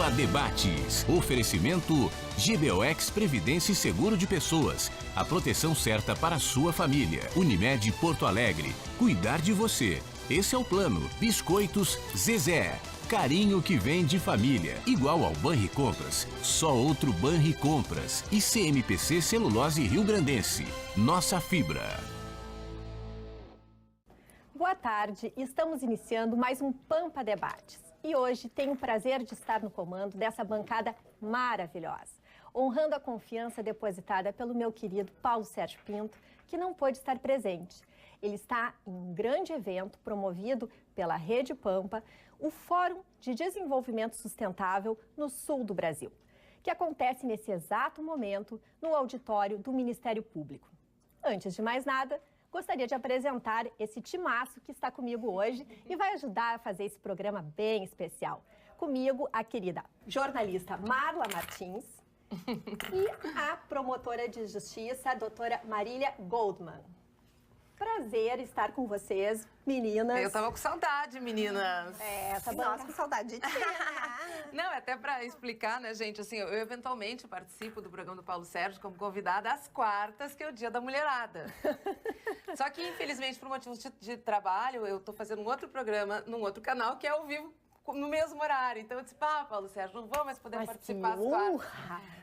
Pampa Debates. Oferecimento GBOX Previdência e Seguro de Pessoas. A proteção certa para a sua família. Unimed Porto Alegre. Cuidar de você. Esse é o plano. Biscoitos Zezé. Carinho que vem de família. Igual ao Banricompras. Só outro Banricompras. E CMPC Celulose Rio-Grandense. Nossa fibra. Boa tarde, estamos iniciando mais um Pampa Debates. E hoje tenho o prazer de estar no comando dessa bancada maravilhosa, honrando a confiança depositada pelo meu querido Paulo Sérgio Pinto, que não pôde estar presente. Ele está em um grande evento promovido pela Rede Pampa, o Fórum de Desenvolvimento Sustentável no sul do Brasil, que acontece nesse exato momento no auditório do Ministério Público. Antes de mais nada, gostaria de apresentar esse timaço que está comigo hoje e vai ajudar a fazer esse programa bem especial. Comigo, a querida jornalista Marla Martins e a promotora de justiça, a doutora Marília Goldman. Prazer estar com vocês, meninas. Eu tava com saudade, meninas. Nossa, com saudade de ti, né? Não, até para explicar, né, gente, assim, eu eventualmente participo do programa do Paulo Sérgio como convidada às quartas, que é o dia da mulherada. Só que, infelizmente, por motivos de trabalho, eu tô fazendo um outro programa num outro canal que é ao vivo no mesmo horário. Então eu disse, Paulo Sérgio, não vou mais poder participar às quartas.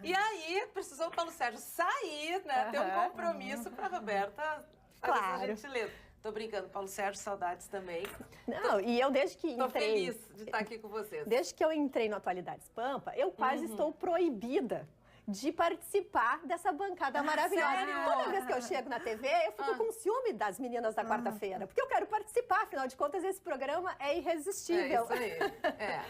E aí, precisou o Paulo Sérgio sair, né, ter um compromisso para Roberta fazer essa gentileza. Tô brincando, Paulo Sérgio, saudades também. Não, e eu desde que Tô entrei... feliz de estar aqui com vocês. Desde que eu entrei no Atualidades Pampa, eu quase estou proibida de participar dessa bancada maravilhosa. Sério? Toda vez que eu chego na TV, eu fico com ciúme das meninas da quarta-feira, porque eu quero participar, afinal de contas, esse programa é irresistível. É isso aí,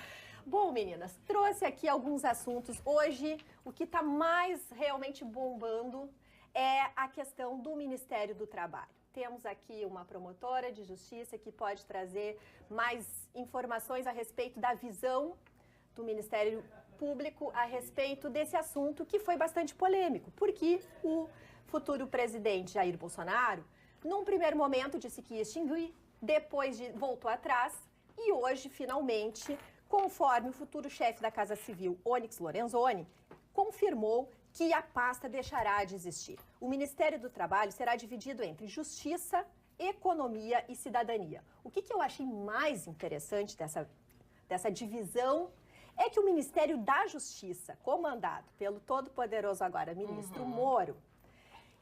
Bom, meninas, trouxe aqui alguns assuntos. Hoje, o que está mais realmente bombando é a questão do Ministério do Trabalho. Temos aqui uma promotora de justiça que pode trazer mais informações a respeito da visão do Ministério Público a respeito desse assunto que foi bastante polêmico, porque o futuro presidente Jair Bolsonaro, num primeiro momento, disse que ia extinguir, depois voltou atrás e hoje, finalmente, conforme o futuro chefe da Casa Civil, Onyx Lorenzoni, confirmou que a pasta deixará de existir. O Ministério do Trabalho será dividido entre Justiça, Economia e Cidadania. O que eu achei mais interessante dessa divisão é que o Ministério da Justiça, comandado pelo todo-poderoso agora ministro Moro,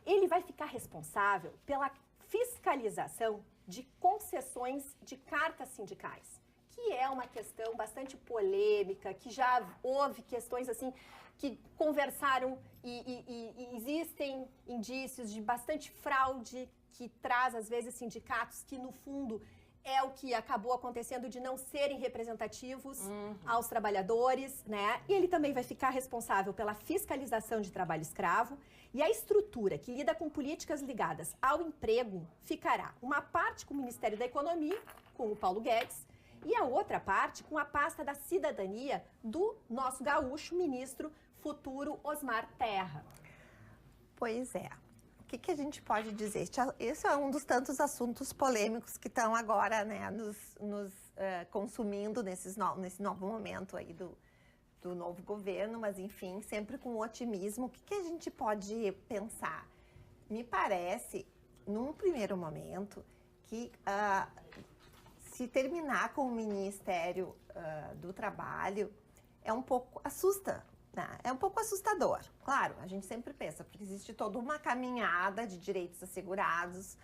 ele vai ficar responsável pela fiscalização de concessões de cartas sindicais, que é uma questão bastante polêmica, que já houve questões assim que conversaram e existem indícios de bastante fraude que traz, às vezes, sindicatos que, no fundo, é o que acabou acontecendo de não serem representativos aos trabalhadores, né? E ele também vai ficar responsável pela fiscalização de trabalho escravo e a estrutura que lida com políticas ligadas ao emprego ficará uma parte com o Ministério da Economia, com o Paulo Guedes, e a outra parte com a pasta da cidadania do nosso gaúcho ministro futuro Osmar Terra. Pois é. O que a gente pode dizer? Esse é um dos tantos assuntos polêmicos que estão agora, né, nos consumindo nesse novo momento aí do novo governo, mas enfim, sempre com otimismo. O que a gente pode pensar? Me parece, num primeiro momento, que se terminar com o Ministério do Trabalho é um pouco é um pouco assustador. Claro, a gente sempre pensa, porque existe toda uma caminhada de direitos assegurados,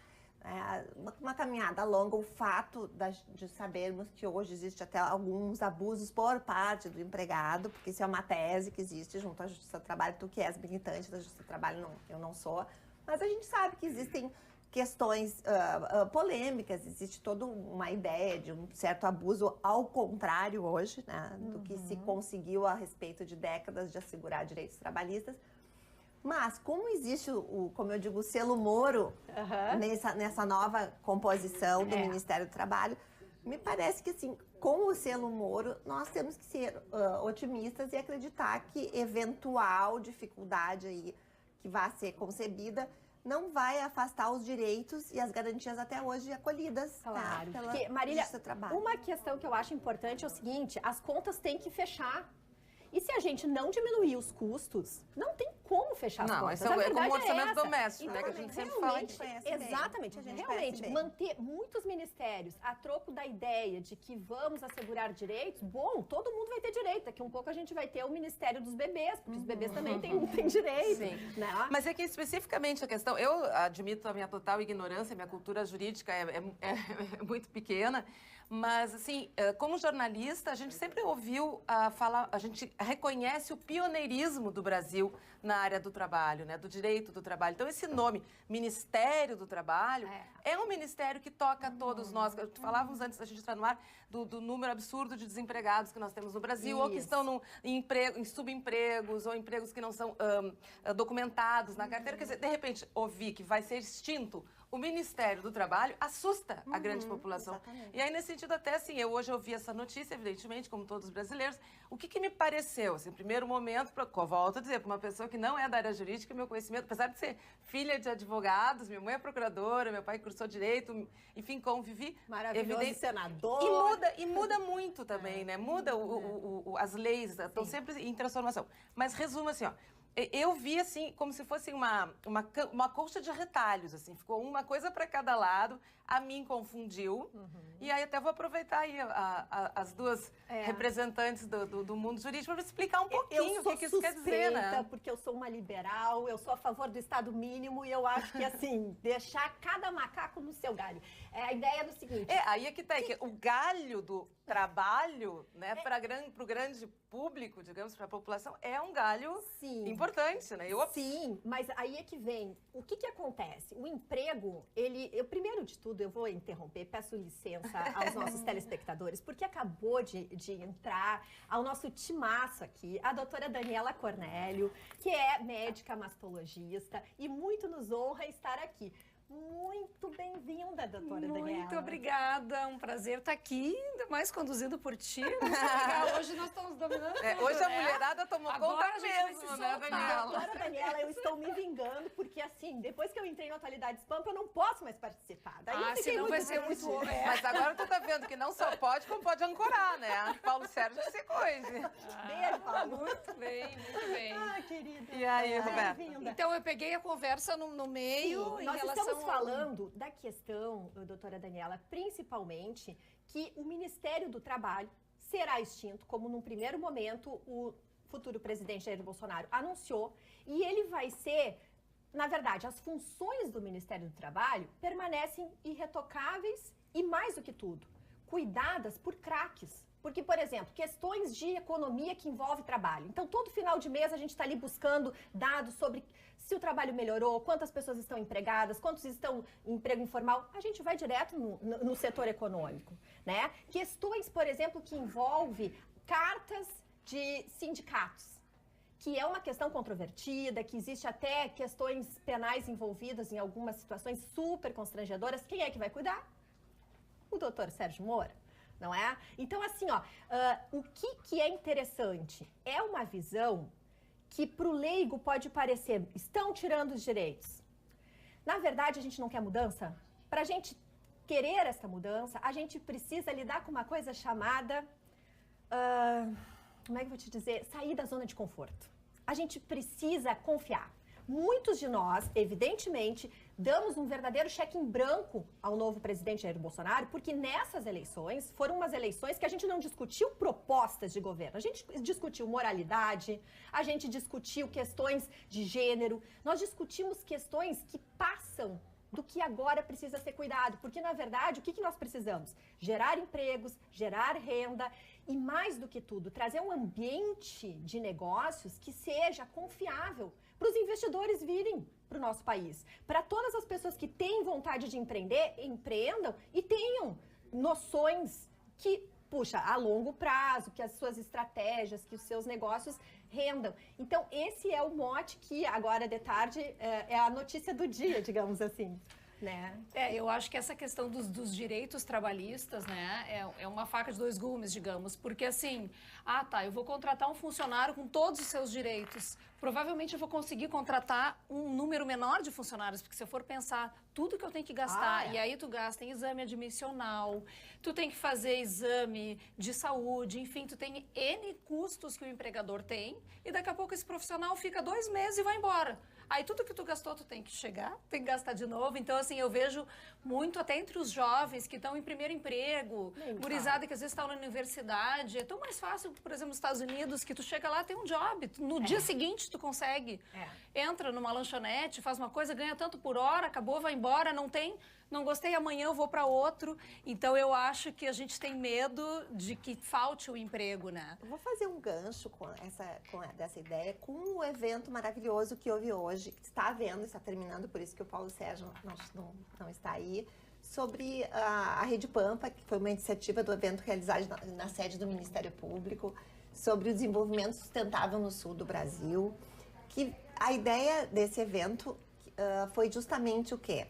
uma caminhada longa, o fato de sabermos que hoje existe até alguns abusos por parte do empregado, porque isso é uma tese que existe junto à Justiça do Trabalho. Tu que és militante da Justiça do Trabalho, eu não sou, mas a gente sabe que existem questões polêmicas, existe toda uma ideia de um certo abuso ao contrário hoje, né, do que se conseguiu a respeito de décadas de assegurar direitos trabalhistas. Mas como existe como eu digo, o selo Moro nessa nova composição do Ministério do Trabalho, me parece que assim, com o selo Moro, nós temos que ser otimistas e acreditar que eventual dificuldade aí que vai ser concebida não vai afastar os direitos e as garantias até hoje acolhidas. Claro. Pela Porque, Marília, Justiça do Trabalho. uma questão que eu acho importante é o seguinte, as contas têm que fechar. E se a gente não diminuir os custos, não tem como fechar as contas. Não, é como o orçamento essa. doméstico, né? Que a gente sempre fala. Exatamente. Realmente, manter muitos ministérios a troco da ideia de que vamos assegurar direitos, bom, todo mundo vai ter direito. Daqui um pouco a gente vai ter o Ministério dos Bebês, porque os bebês também têm direito. Sim. Né? Mas é que especificamente a questão, eu admito a minha total ignorância, minha cultura jurídica é muito pequena, mas assim, como jornalista, a gente sempre ouviu falar, a gente reconhece o pioneirismo do Brasil na área do trabalho, né, do direito do trabalho. Então esse nome, Ministério do Trabalho, é um ministério que toca todos nós. Falávamos antes da gente entrar no ar do número absurdo de desempregados que nós temos no Brasil, ou que estão em subempregos, ou empregos que não são documentados na carteira. Quer dizer, de repente, ouvir que vai ser extinto o Ministério do Trabalho assusta a grande população. Exatamente. E aí, nesse sentido, até assim, eu hoje ouvi essa notícia, evidentemente, como todos os brasileiros. O que me pareceu, assim, primeiro momento, volto a dizer, para uma pessoa que não é da área jurídica, meu conhecimento, apesar de ser filha de advogados, minha mãe é procuradora, meu pai cursou direito, enfim, convivi. Maravilhoso senador. E muda muito também, né? Muda as leis, estão sempre em transformação. Mas resumo assim, ó. Eu vi, assim, como se fosse uma colcha de retalhos, assim. Ficou uma coisa para cada lado. A mim confundiu. E aí até vou aproveitar aí as duas representantes do mundo jurídico para explicar um pouquinho o que isso quer dizer, né? Porque eu sou uma liberal, eu sou a favor do Estado mínimo e eu acho que, assim, deixar cada macaco no seu galho. A ideia é do seguinte... Aí é que tá aí, que o galho do trabalho, né, para o grande público, digamos, para a população, é um galho importante, né? Sim, mas aí é que vem. O que acontece? O emprego, primeiro de tudo, eu vou interromper, peço licença aos nossos telespectadores, porque acabou de entrar ao nosso timaço aqui, a doutora Daniela Cornélio, que é médica mastologista e muito nos honra estar aqui. Muito bem-vinda, doutora Daniela. Muito obrigada, um prazer estar aqui, ainda mais conduzido por ti. Legal. Hoje nós estamos dominando tudo, hoje a mulherada tomou conta mesmo, né, Daniela? Doutora Daniela, eu estou me vingando, porque assim, depois que eu entrei no Atualidades Pampa, eu não posso mais participar. Daí eu fiquei senão vai ser muito... Mas agora tu tá vendo que não só pode, como pode ancorar, né? Paulo Sérgio que se coise. Beijo, Paulo. Muito bem, muito bem. Querida. E aí, Roberta? Então, eu peguei a conversa no meio em nós relação estamos falando da questão, doutora Daniela, principalmente que o Ministério do Trabalho será extinto, como num primeiro momento o futuro presidente Jair Bolsonaro anunciou, e ele vai ser, na verdade, as funções do Ministério do Trabalho permanecem irretocáveis e, mais do que tudo, cuidadas por craques. Porque, por exemplo, questões de economia que envolve trabalho. Então, todo final de mês a gente está ali buscando dados sobre se o trabalho melhorou, quantas pessoas estão empregadas, quantos estão em emprego informal. A gente vai direto no setor econômico, né? Questões, por exemplo, que envolvem cartas de sindicatos, que é uma questão controvertida, que existe até questões penais envolvidas em algumas situações super constrangedoras. Quem é que vai cuidar? O doutor Sérgio Moro. Não é? Então, assim, o que é interessante? É uma visão que para o leigo pode parecer, estão tirando os direitos. Na verdade, a gente não quer mudança. Para a gente querer essa mudança, a gente precisa lidar com uma coisa chamada, como é que eu vou te dizer? Sair da zona de conforto. A gente precisa confiar. Muitos de nós, evidentemente, damos um verdadeiro cheque em branco ao novo presidente Jair Bolsonaro, porque nessas eleições foram umas eleições que a gente não discutiu propostas de governo, a gente discutiu moralidade, a gente discutiu questões de gênero, nós discutimos questões que passam do que agora precisa ser cuidado, porque na verdade o que nós precisamos? Gerar empregos, gerar renda e mais do que tudo, trazer um ambiente de negócios que seja confiável para os investidores virem para o nosso país, para todas as pessoas que têm vontade de empreender, empreendam e tenham noções que, puxa, a longo prazo, que as suas estratégias, que os seus negócios rendam. Então, esse é o mote que agora de tarde é a notícia do dia, digamos assim. né? Eu acho que essa questão dos direitos trabalhistas, né, é uma faca de dois gumes, digamos, porque assim, eu vou contratar um funcionário com todos os seus direitos, provavelmente eu vou conseguir contratar um número menor de funcionários, porque se eu for pensar tudo que eu tenho que gastar, e aí tu gasta em exame admissional, tu tem que fazer exame de saúde, enfim, tu tem N custos que o empregador tem, e daqui a pouco esse profissional fica 2 meses e vai embora. Aí tudo que tu gastou, tu tem que chegar, tem que gastar de novo. Então, assim, eu vejo muito até entre os jovens que estão em primeiro emprego, gurizada que às vezes está na universidade. É tão mais fácil, por exemplo, nos Estados Unidos, que tu chega lá, tem um job. No dia seguinte, tu consegue. Entra numa lanchonete, faz uma coisa, ganha tanto por hora, acabou, vai embora, não gostei, amanhã eu vou para outro. Então, eu acho que a gente tem medo de que falte o emprego, né? Eu vou fazer um gancho dessa ideia com o evento maravilhoso que houve hoje, que está havendo, está terminando, por isso que o Paulo Sérgio não está aí, sobre a Rede Pampa, que foi uma iniciativa do evento realizado na sede do Ministério Público, sobre o desenvolvimento sustentável no sul do Brasil, que a ideia desse evento foi justamente o quê?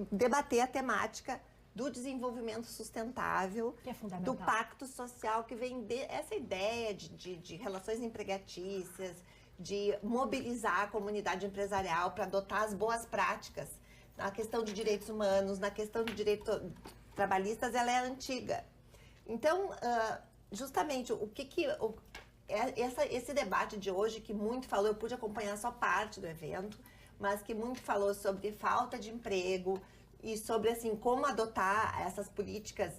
Debater a temática do desenvolvimento sustentável, que é fundamental, do pacto social, que vem essa ideia de relações empregatícias, de mobilizar a comunidade empresarial para adotar as boas práticas. Na questão de direitos humanos, na questão de direitos trabalhistas, ela é antiga. Então, justamente, esse debate de hoje, que muito falou, eu pude acompanhar só parte do evento, mas que muito falou sobre falta de emprego e sobre, assim, como adotar essas políticas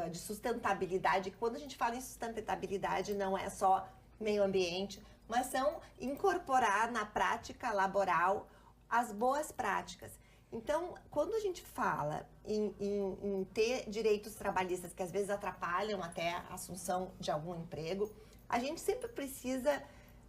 de sustentabilidade. Quando a gente fala em sustentabilidade, não é só meio ambiente, mas são incorporar na prática laboral as boas práticas. Então, quando a gente fala em ter direitos trabalhistas que às vezes atrapalham até a assunção de algum emprego, a gente sempre precisa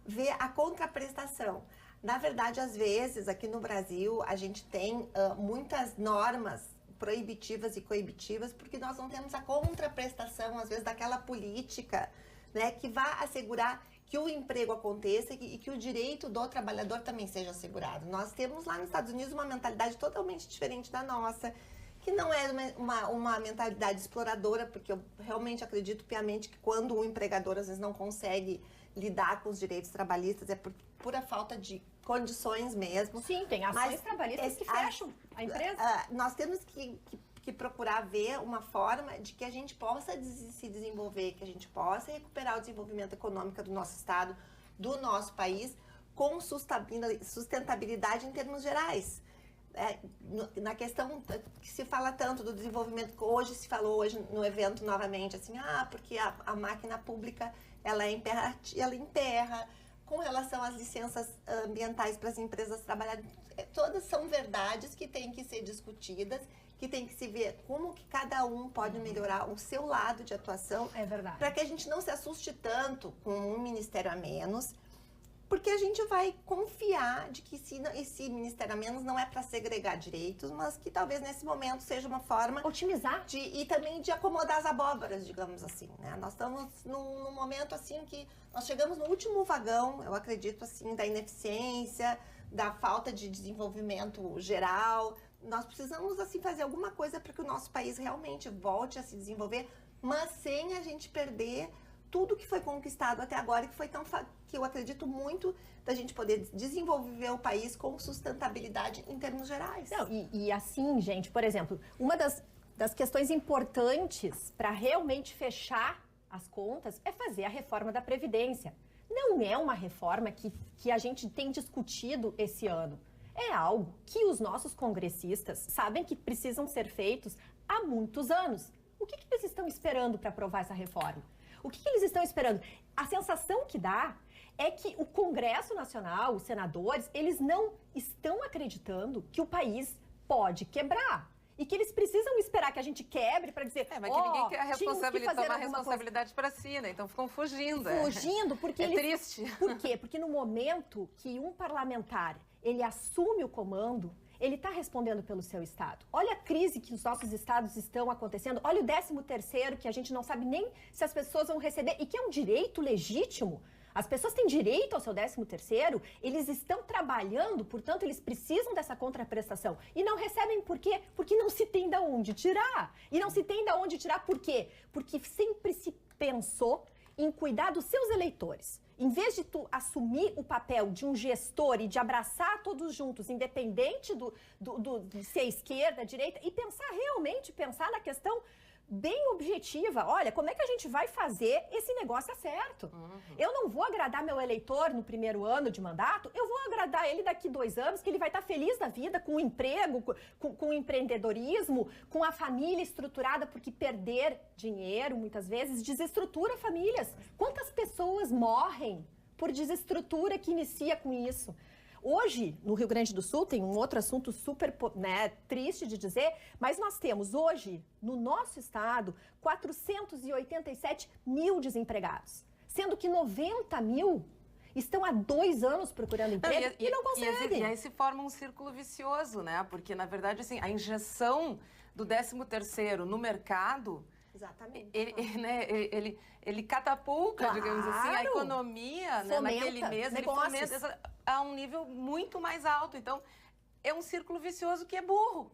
ver a contraprestação. Na verdade, às vezes, aqui no Brasil, a gente tem muitas normas proibitivas e coibitivas, porque nós não temos a contraprestação, às vezes, daquela política, né, que vá assegurar que o emprego aconteça e que o direito do trabalhador também seja assegurado. Nós temos lá nos Estados Unidos uma mentalidade totalmente diferente da nossa, que não é uma mentalidade exploradora, porque eu realmente acredito piamente que quando o empregador, às vezes, não consegue lidar com os direitos trabalhistas, é por pura falta de condições mesmo. Sim, tem ações trabalhistas que fecham a empresa. Nós temos que procurar ver uma forma de que a gente possa se desenvolver, que a gente possa recuperar o desenvolvimento econômico do nosso estado, do nosso país, com sustentabilidade em termos gerais. Na questão que se fala tanto do desenvolvimento, que hoje se falou no evento novamente, assim, porque a máquina pública ela emperra com relação às licenças ambientais para as empresas trabalharem. Todas são verdades que têm que ser discutidas, que tem que se ver como que cada um pode melhorar o seu lado de atuação. É verdade. Para que a gente não se assuste tanto com um ministério a menos, porque a gente vai confiar de que esse ministério a menos não é para segregar direitos, mas que talvez nesse momento seja uma forma... Otimizar. E também de acomodar as abóboras, digamos assim, né? Nós estamos num momento assim que nós chegamos no último vagão, eu acredito assim, da ineficiência, da falta de desenvolvimento geral. Nós precisamos assim fazer alguma coisa para que o nosso país realmente volte a se desenvolver, mas sem a gente perder tudo que foi conquistado até agora, que eu acredito muito da gente poder desenvolver o país com sustentabilidade em termos gerais. Não, e assim, gente, por exemplo, uma das questões importantes para realmente fechar as contas é fazer a reforma da Previdência. Não é uma reforma que a gente tem discutido esse ano. É algo que os nossos congressistas sabem que precisam ser feitos há muitos anos. O que eles estão esperando para aprovar essa reforma? O que eles estão esperando? A sensação que dá é que o Congresso Nacional, os senadores, eles não estão acreditando que o país pode quebrar. E que eles precisam esperar que a gente quebre para dizer... mas que ninguém quer tomar a responsabilidade para si, né? Então ficam fugindo. Fugindo, porque triste. Por quê? Porque no momento que um parlamentar, ele assume o comando, ele está respondendo pelo seu estado. Olha a crise que os nossos estados estão acontecendo. Olha o 13º, que a gente não sabe nem se as pessoas vão receber, e que é um direito legítimo. As pessoas têm direito ao seu 13º, eles estão trabalhando, portanto, eles precisam dessa contraprestação. E não recebem por quê? Porque não se tem de onde tirar. E não se tem de onde tirar por quê? Porque sempre se pensou em cuidar dos seus eleitores. Em vez de tu assumir o papel de um gestor e de abraçar todos juntos, independente de ser esquerda, direita, e pensar na questão bem objetiva. Olha, como é que a gente vai fazer esse negócio dar certo? Eu não vou agradar meu eleitor no primeiro ano de mandato, eu vou agradar ele daqui 2 anos, que ele vai estar feliz da vida, com o emprego, com o empreendedorismo, com a família estruturada, porque perder dinheiro, muitas vezes, desestrutura famílias. Quantas pessoas morrem por desestrutura que inicia com isso? Hoje, no Rio Grande do Sul, tem um outro assunto super, triste de dizer, mas nós temos hoje, no nosso estado, 487 mil desempregados, sendo que 90 mil estão há 2 anos procurando emprego e não conseguem. E aí se forma um círculo vicioso, né? Porque, na verdade, assim, a injeção do 13º no mercado... Exatamente. Ele catapulta, Claro. digamos assim, a economia, né, naquele mês, ele negócios. fomenta a um nível muito mais alto. Então, é um círculo vicioso que é burro.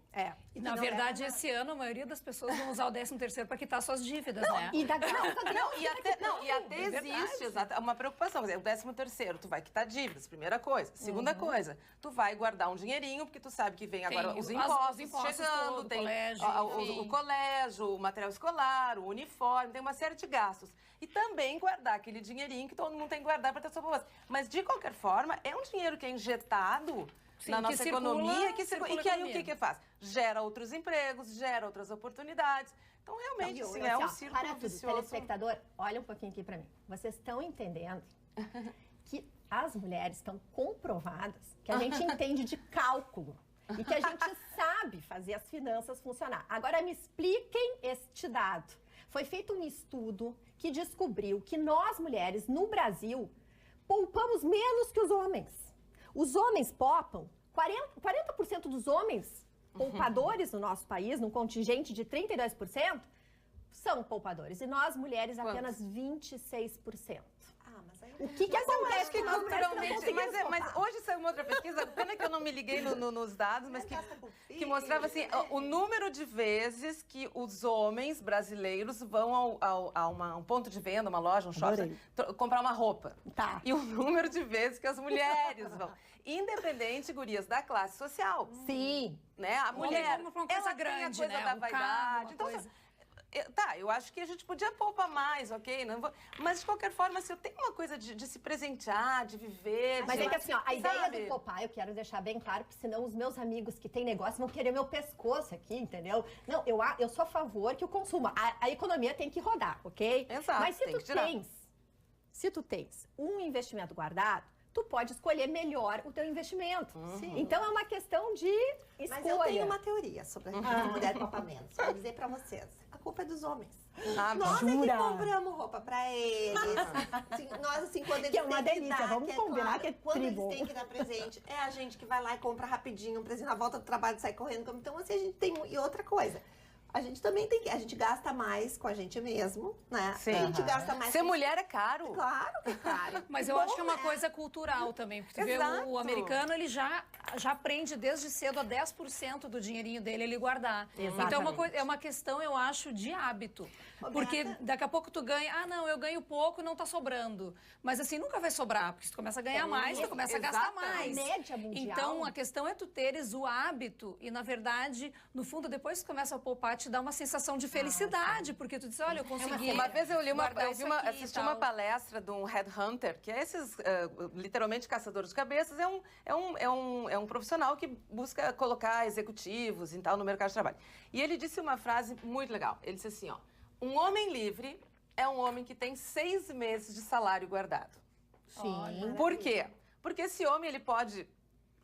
E, na verdade, esse ano, a maioria das pessoas vão usar o 13º para quitar suas dívidas, né? E da graça E até existe uma preocupação. Quer dizer, o 13º, tu vai quitar dívidas, primeira coisa. Segunda coisa, tu vai guardar um dinheirinho, porque tu sabe que vem agora os impostos chegando, todo, tem colégio, o colégio, o material escolar, o uniforme, tem uma série de gastos. E também guardar aquele dinheirinho que todo mundo tem que guardar para ter sua poupança. Mas, de qualquer forma, é um dinheiro que é injetado... Sim, na nossa economia, circula e que aí o economia. que faz? Gera outros empregos, gera outras oportunidades. Então, realmente, assim, é um círculo para tudo, vicioso. telespectador, olha um pouquinho aqui para mim. Vocês estão entendendo que as mulheres estão comprovadas que a gente entende de cálculo e que a gente sabe fazer as finanças funcionar. Agora, me expliquem este dado. Foi feito um estudo que descobriu que nós, mulheres, no Brasil, poupamos menos que os homens. Os homens poupam, 40% dos homens poupadores no nosso país, num contingente de 32%, são poupadores. E nós, mulheres, apenas 26%. Mas aí... O que acontece que nós mulheres não conseguimos mas hoje saiu uma outra pesquisa, pena que eu não me liguei nos dados, mas que mostrava assim, o número de vezes que os homens brasileiros vão a um ponto de venda, uma loja, um shopping, comprar uma roupa. Tá. E o número de vezes que as mulheres vão. Independente, gurias, da classe social. Sim. Né? A mulher, compra uma coisa ela grande, tem a coisa né? da Um vaidade. carro, uma Então, coisa. eu acho que a gente podia poupar mais, ok? Não vou... Mas, de qualquer forma, se eu tenho uma coisa de se presentear, de viver... Mas de... é que assim, ó, a ideia sabe? do poupar, eu quero deixar bem claro, porque senão os meus amigos que têm negócio vão querer meu pescoço aqui, entendeu? Não, eu sou a favor que o consumo, a economia tem que rodar, ok? Exato, Mas tem que tirar. se tu tens um investimento guardado, tu pode escolher melhor o teu investimento. Então é uma questão de escolha. Mas eu tenho uma teoria sobre a mulher poupa menos. Vou dizer pra vocês. A culpa é dos homens. Nós é que compramos roupa pra eles. Assim, nós, assim, quando eles Que é uma têm que delícia, dar, vamos combinar claro, que é quando tribo. eles têm que dar presente, é a gente que vai lá e compra rapidinho um presente na volta do trabalho e sai correndo. Então, assim, a gente tem... E outra coisa... A gente também tem que... A gente gasta mais com a gente mesmo, né? Sim. A gente gasta mais... Ser com... mulher é caro. Claro que é caro. Mas eu acho que é uma coisa cultural também, porque tu vê, Exato. o americano, ele já aprende desde cedo a 10% do dinheirinho dele ele guardar. Exatamente. Então é uma questão, eu acho, de hábito. Porque daqui a pouco tu ganha, não, eu ganho pouco e não tá sobrando. Mas assim, nunca vai sobrar, porque se tu começa a ganhar mais, tu começa a gastar mais. A média mundial. Então, a questão é tu teres o hábito e, na verdade, no fundo, depois que tu começa a poupar, te dá uma sensação de felicidade, porque tu diz, olha, eu consegui. Uma vez eu li assisti uma tal. palestra de um headhunter, que é esses, literalmente, caçadores de cabeças, é um profissional que busca colocar executivos e tal no mercado de trabalho. E ele disse uma frase muito legal. Ele disse assim, ó, um homem livre é um homem que tem 6 meses de salário guardado. Sim. Por quê? Porque esse homem, ele pode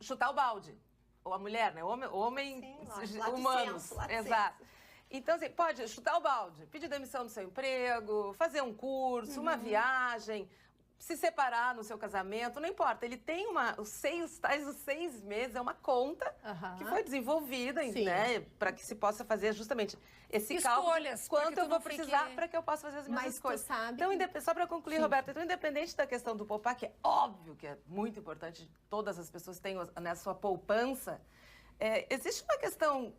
chutar o balde. Ou a mulher, né? O homem Sim, lá de humanos. senso, lá de Exato. Então, assim, pode chutar o balde, pedir demissão do seu emprego, fazer um curso, uma viagem, se separar no seu casamento, não importa. Ele tem os 6 meses, é uma conta que foi desenvolvida, né, para que se possa fazer justamente esse cálculo de quanto eu vou precisar para que eu possa fazer as mesmas coisas. Sabe então, só para concluir, Roberta, então, independente da questão do poupar, que é óbvio que é muito importante, todas as pessoas têm na sua poupança, existe uma questão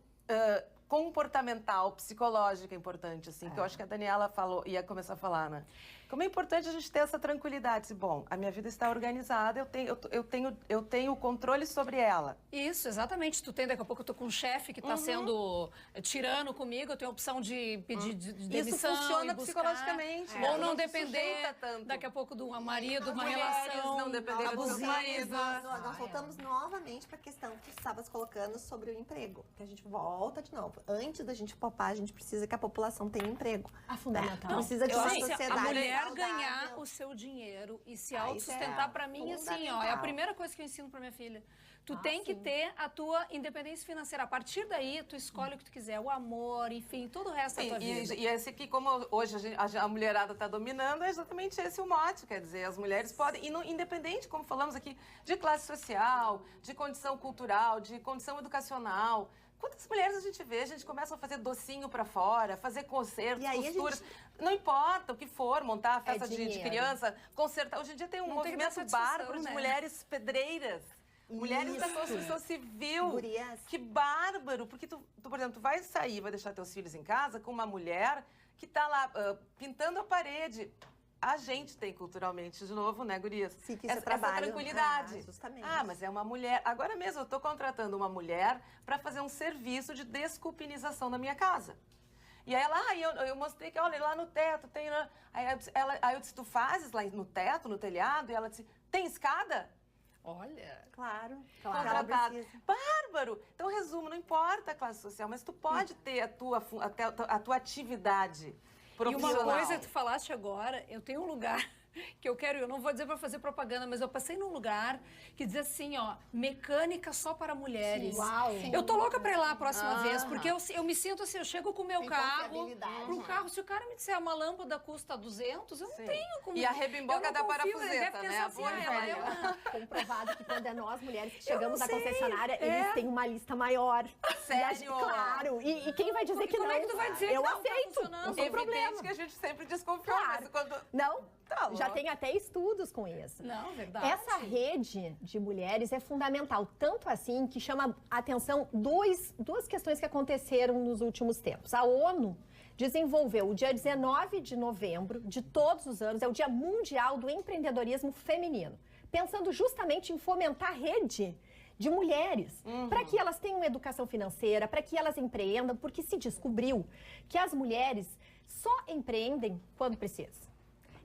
comportamental, psicológica importante, assim, que eu acho que a Daniela ia começar a falar, né? Como é importante a gente ter essa tranquilidade. Bom, a minha vida está organizada, eu tenho o controle sobre ela. Isso, exatamente. Tu tem, daqui a pouco eu tô com um chefe que está sendo tirano comigo, eu tenho a opção de pedir de demissão. Isso funciona e buscar, psicologicamente. Ou não depender, daqui a pouco, de um marido, uma relação não depender do seu marido. Nós voltamos novamente para a questão que tu estavas colocando sobre o emprego. Que a gente volta de novo. Antes da gente poupar, a gente precisa que a população tenha emprego. Fundamental. Precisa de uma sociedade a mulher saudável. ganhar o seu dinheiro e se autossustentar, para mim, assim, ó, é a primeira coisa que eu ensino para minha filha. Tu tem que ter a tua independência financeira. A partir daí, tu escolhe o que tu quiser, o amor, enfim, todo o resto da tua vida. E esse aqui, como hoje a mulherada está dominando, é exatamente esse o mote. Quer dizer, as mulheres podem, independente, como falamos aqui, de classe social, de condição cultural, de condição educacional. Quantas mulheres a gente vê? A gente começa a fazer docinho pra fora, fazer concertos, costuras. Não importa o que for, montar a festa de criança, consertar. Hoje em dia tem um movimento bárbaro de mulheres pedreiras. Mulheres da construção civil. Gurias. Que bárbaro. Porque tu, por exemplo, tu vai sair, vai deixar teus filhos em casa com uma mulher que tá lá pintando a parede. A gente tem culturalmente, de novo, né, gurias? Sim, que essa tranquilidade. Justamente. Mas é uma mulher. Agora mesmo eu estou contratando uma mulher para fazer um serviço de desculpinização na minha casa. E aí eu mostrei que, olha, lá no teto tem. Aí eu disse, tu fazes lá no teto, no telhado? E ela disse, tem escada? Olha. Claro. Contratado. Bárbaro! Então, resumo, não importa a classe social, mas tu pode ter a tua atividade profissional. E uma coisa que tu falaste agora, eu tenho um lugar que eu não vou dizer para fazer propaganda, mas eu passei num lugar que diz assim, ó, mecânica só para mulheres. Sim. Uau! Eu tô louca para ir lá a próxima vez, porque eu me sinto assim, eu chego com o meu carro, pro carro, se o cara me disser uma lâmpada custa 200, eu não tenho como. E a rebimboca da parafuseta, né? Assim, comprovado que quando é nós mulheres que chegamos à concessionária, eles têm uma lista maior. Sério? Claro. E quem vai dizer que não? Como é que tu vai dizer eu que não aceito. tá funcionando? Não tem problema. Que a gente sempre desconfia. Claro. Não. Tá já tem até estudos com isso. Não, verdade. Essa rede de mulheres é fundamental, tanto assim que chama a atenção duas questões que aconteceram nos últimos tempos. A ONU desenvolveu o dia 19 de novembro de todos os anos, é o Dia Mundial do Empreendedorismo Feminino, pensando justamente em fomentar a rede de mulheres, para que elas tenham educação financeira, para que elas empreendam, porque se descobriu que as mulheres só empreendem quando precisam.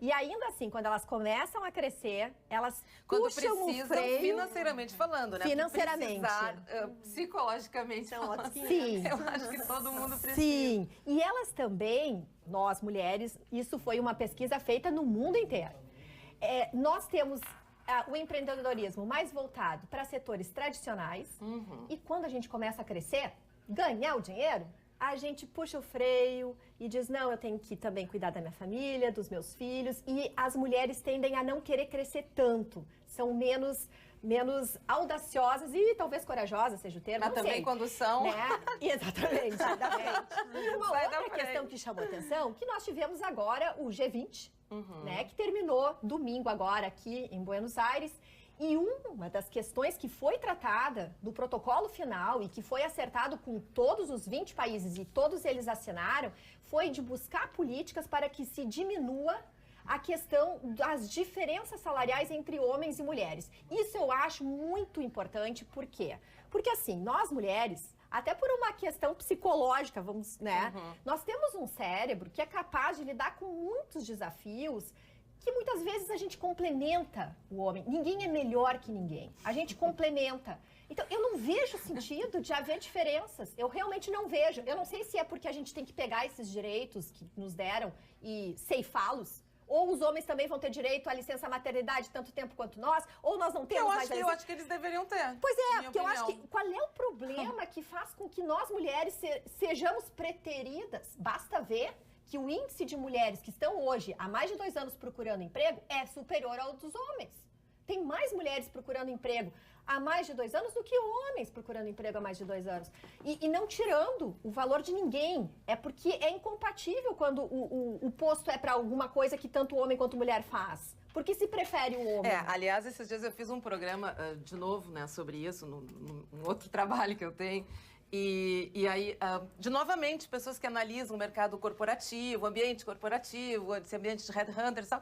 E ainda assim, quando elas começam a crescer, elas puxam o freio. Financeiramente falando, né? Financeiramente. Psicologicamente falando. Sim. Eu acho que todo mundo precisa. Sim. E elas também, nós mulheres, isso foi uma pesquisa feita no mundo inteiro. Nós temos o empreendedorismo mais voltado para setores tradicionais. E quando a gente começa a crescer, ganhar o dinheiro, a gente puxa o freio e diz, não, eu tenho que também cuidar da minha família, dos meus filhos. E as mulheres tendem a não querer crescer tanto. São menos audaciosas e talvez corajosas, seja o termo. Mas também quando são. Né? Exatamente. E uma outra questão que chamou atenção, que nós tivemos agora o G20, né, que terminou domingo agora aqui em Buenos Aires. E uma das questões que foi tratada do protocolo final e que foi acertado com todos os 20 países e todos eles assinaram, foi de buscar políticas para que se diminua a questão das diferenças salariais entre homens e mulheres. Isso eu acho muito importante, por quê? Porque assim, nós mulheres, até por uma questão psicológica, nós temos um cérebro que é capaz de lidar com muitos desafios que muitas vezes a gente complementa o homem. Ninguém é melhor que ninguém. A gente complementa. Então, eu não vejo sentido de haver diferenças. Eu realmente não vejo. Eu não sei se é porque a gente tem que pegar esses direitos que nos deram e ceifá-los, ou os homens também vão ter direito à licença maternidade tanto tempo quanto nós, ou nós não temos mais a licença. Eu acho que eles deveriam ter. Pois é, porque eu acho que qual é o problema que faz com que nós mulheres sejamos preteridas? Basta ver que o índice de mulheres que estão hoje há mais de 2 anos procurando emprego é superior ao dos homens. Tem mais mulheres procurando emprego há mais de 2 anos do que homens procurando emprego há mais de 2 anos. E não tirando o valor de ninguém. É porque é incompatível quando o posto é para alguma coisa que tanto homem quanto mulher faz. Por que se prefere o homem? Aliás, esses dias eu fiz um programa, de novo, né, sobre isso, num outro trabalho que eu tenho. E aí, novamente, pessoas que analisam o mercado corporativo, o ambiente corporativo, esse ambiente de headhunters e tal.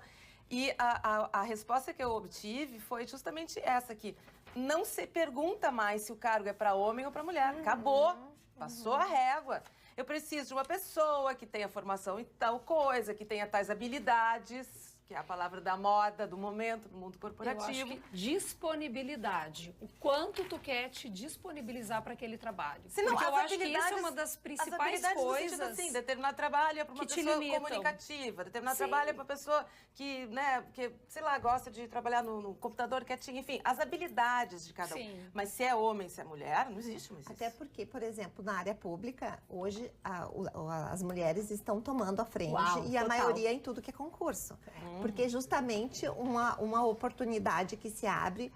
E a resposta que eu obtive foi justamente essa aqui. Não se pergunta mais se o cargo é para homem ou para mulher. Acabou. Passou a régua. Eu preciso de uma pessoa que tenha formação em tal coisa, que tenha tais habilidades, que é a palavra da moda, do momento, do mundo corporativo. Eu acho que disponibilidade. O quanto tu quer te disponibilizar para aquele trabalho. Porque eu acho que isso é uma das principais coisas. No sentido, assim, determinado trabalho é para uma pessoa comunicativa, determinado trabalho é para uma pessoa que, né, sei lá, gosta de trabalhar no computador quietinho, enfim, as habilidades de cada um. Mas se é homem, se é mulher, não existe mais isso. Até porque, por exemplo, na área pública, hoje as mulheres estão tomando a frente e a maioria em tudo que é concurso. Porque justamente uma oportunidade que se abre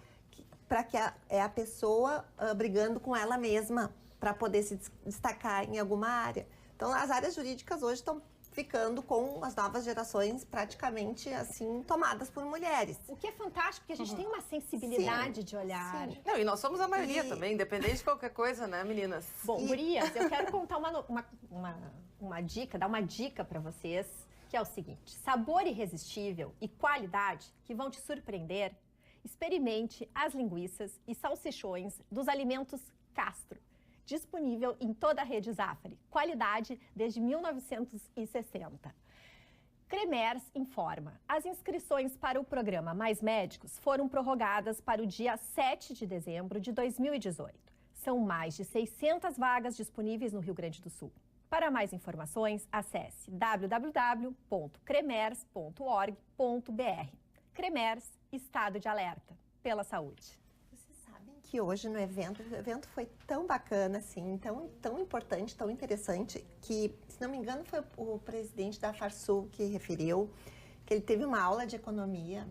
para que a pessoa brigando com ela mesma para poder se destacar em alguma área. Então, as áreas jurídicas hoje estão ficando com as novas gerações praticamente, assim, tomadas por mulheres. O que é fantástico, porque a gente tem uma sensibilidade de olhar. Sim. Não, e nós somos a maioria também, independente de qualquer coisa, né, meninas? Bom, gurias, eu quero contar uma dica, dar uma dica para vocês, que é o seguinte: sabor irresistível e qualidade que vão te surpreender. Experimente as linguiças e salsichões dos alimentos Castro, disponível em toda a rede Zafari. Qualidade desde 1960. Cremers informa: as inscrições para o programa Mais Médicos foram prorrogadas para o dia 7 de dezembro de 2018. São mais de 600 vagas disponíveis no Rio Grande do Sul. Para mais informações, acesse www.cremers.org.br. Cremers, Estado de Alerta pela Saúde. Vocês sabem que hoje no evento, o evento foi tão bacana, assim, tão importante, tão interessante, que, se não me engano, foi o presidente da Farsul que referiu que ele teve uma aula de economia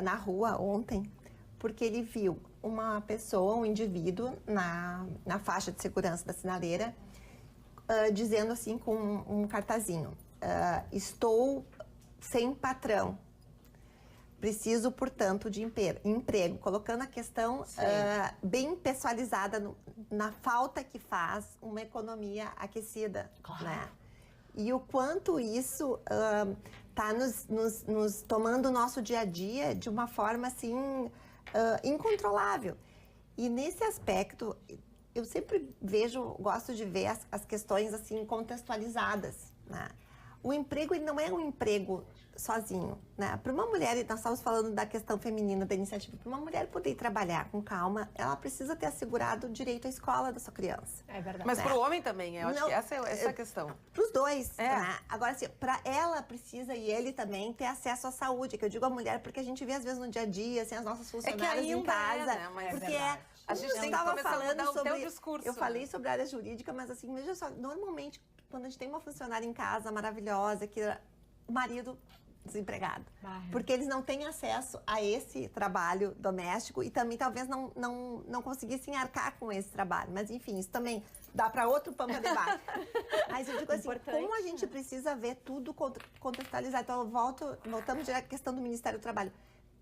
na rua ontem, porque ele viu uma pessoa, um indivíduo, na faixa de segurança da sinaleira, dizendo assim com um cartazinho: estou sem patrão, preciso, portanto, de emprego, colocando a questão bem pessoalizada na falta que faz uma economia aquecida, né? E o quanto isso está nos tomando o nosso dia a dia de uma forma assim incontrolável. E nesse aspecto, eu sempre gosto de ver as questões assim contextualizadas, né? O emprego, ele não é um emprego sozinho, né? Para uma mulher, nós estamos falando da questão feminina, da iniciativa, para uma mulher poder trabalhar com calma, ela precisa ter assegurado o direito à escola da sua criança. É verdade. Mas para o homem também, eu acho que essa é a questão. Para os dois, né? Agora, assim, para ela precisa, e ele também, ter acesso à saúde, que eu digo a mulher, porque a gente vê às vezes no dia a dia, assim, as nossas funcionárias em casa. Né? Mas porque a gente tem que começar a mudar o teu discurso. Eu falei sobre a área jurídica, mas assim, veja só, normalmente, quando a gente tem uma funcionária em casa maravilhosa, que o marido desempregado, porque eles não têm acesso a esse trabalho doméstico e também talvez não conseguissem arcar com esse trabalho. Mas enfim, isso também dá para outro pano de debate. Mas eu digo assim, como a gente precisa ver tudo contextualizado. Então, voltamos à questão do Ministério do Trabalho.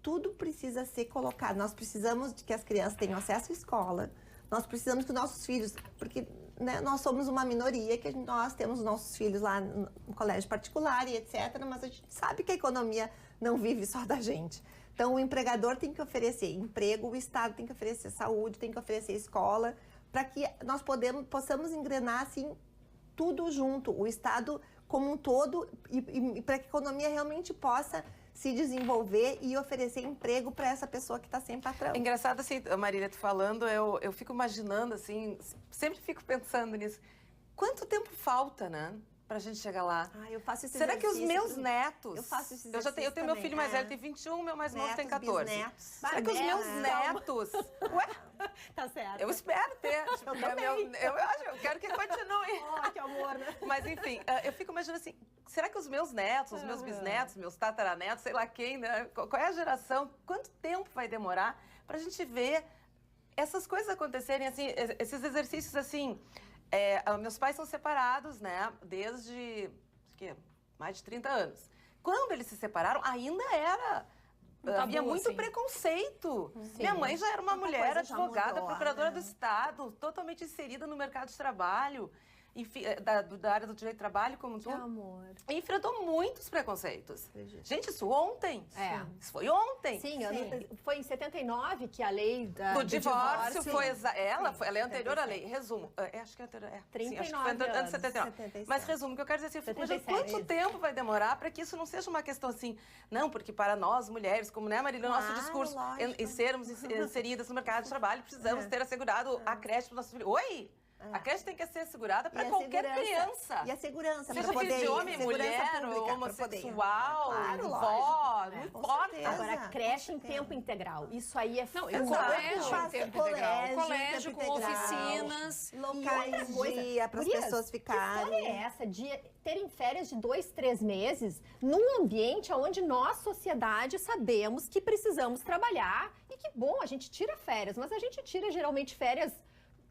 Tudo precisa ser colocado. Nós precisamos de que as crianças tenham acesso à escola. Nós precisamos que nossos filhos, porque, né, nós somos uma minoria, que nós temos nossos filhos lá no colégio particular e etc., mas a gente sabe que a economia não vive só da gente. Então, o empregador tem que oferecer emprego, o Estado tem que oferecer saúde, tem que oferecer escola, para que nós possamos engrenar, assim, tudo junto, o Estado como um todo, e para que a economia realmente possa se desenvolver e oferecer emprego para essa pessoa que está sem patrão. É engraçado, assim, Marília, tu falando, eu fico imaginando, assim, sempre fico pensando nisso. Quanto tempo falta, né? pra gente chegar lá? Eu faço esse Será que os exercício. meus netos... Eu faço esse Eu exercício tenho meu também, filho mais velho, tem 21, meu mais novo tem 14. Bisnetos. Será que os meus netos... Ué, Tá certo. eu espero ter. Tipo, eu quero que continue. Oh, que amor, né? Mas, enfim, eu fico imaginando assim, será que os meus netos, os meus bisnetos, meus tataranetos, sei lá quem, né? Qual é a geração? Quanto tempo vai demorar pra gente ver essas coisas acontecerem, assim, esses exercícios, assim... meus pais são separados, né, desde mais de 30 anos. Quando eles se separaram, ainda era... havia muito preconceito. Sim. Minha mãe já era uma mulher advogada, mudou, procuradora né? do Estado, totalmente inserida no mercado de trabalho, enfim, da área do direito do trabalho, como Que tu. amor. E enfrentou muitos preconceitos. Acredito. Gente, isso ontem. Isso foi ontem. Sim, foi em 79 que a lei Do divórcio foi ela é anterior à 77. lei. Resumo. Acho que é anterior. Sim, acho que 39 foi antes de anos, 79. 77. Mas resumo, o que eu quero dizer assim, eu fico imaginando 77. quanto tempo vai demorar para que isso não seja uma questão assim, não, porque para nós, mulheres, como, né, Marília, o nosso Claro, discurso, lógico. em sermos inseridas no mercado de trabalho, precisamos ter assegurado a creche para os nossos filhos. Oi! A creche tem que ser assegurada para E a qualquer segurança. criança. E a segurança Seja para filho poder de ir, homem, segurança mulher, pública pra poder ir. homossexual, Claro, vó, lógico. não Com importa. certeza. Agora, Com creche em certeza. tempo integral. Isso aí é Não, e Exato. colégio em tempo integral. Colégio, Colégio tempo com integral. oficinas. Locais coisa, dia para as gurias, pessoas Que história ficarem. é essa de terem férias de 2, 3 meses num ambiente onde nós, sociedade, sabemos que precisamos trabalhar e que, bom, a gente tira férias, mas a gente tira geralmente férias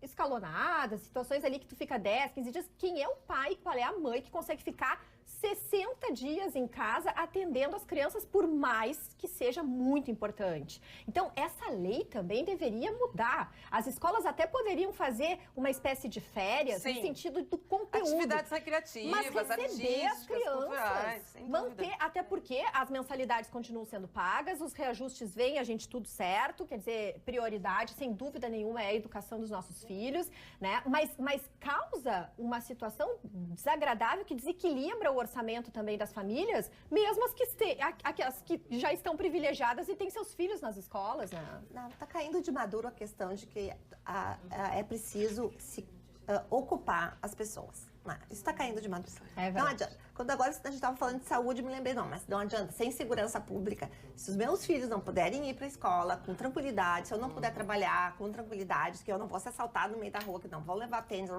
escalonadas, situações ali que tu fica 10, 15 dias. Quem é o pai, qual é a mãe que consegue ficar 60 dias em casa atendendo as crianças, por mais que seja muito importante? Então, essa lei também deveria mudar. As escolas até poderiam fazer uma espécie de férias Sim. no sentido do conteúdo. Atividades recreativas, Mas receber as artísticas, culturais, crianças, sem dúvida. manter, até porque as mensalidades continuam sendo pagas, os reajustes vêm, a gente tudo certo, quer dizer, prioridade, sem dúvida nenhuma, é a educação dos nossos filhos, né? Mas causa uma situação desagradável que desequilibra o orçamento também das famílias, mesmo as que já estão privilegiadas e têm seus filhos nas escolas, né? Não, tá caindo de maduro a questão de que é preciso se ocupar as pessoas. Isso está caindo de maduro. É Não verdade. adianta. Quando agora a gente estava falando de saúde, me lembrei, não, mas não adianta. Sem segurança pública, se os meus filhos não puderem ir para a escola com tranquilidade, se eu não puder trabalhar com tranquilidade, que eu não vou ser assaltado no meio da rua, que não vou levar tênis,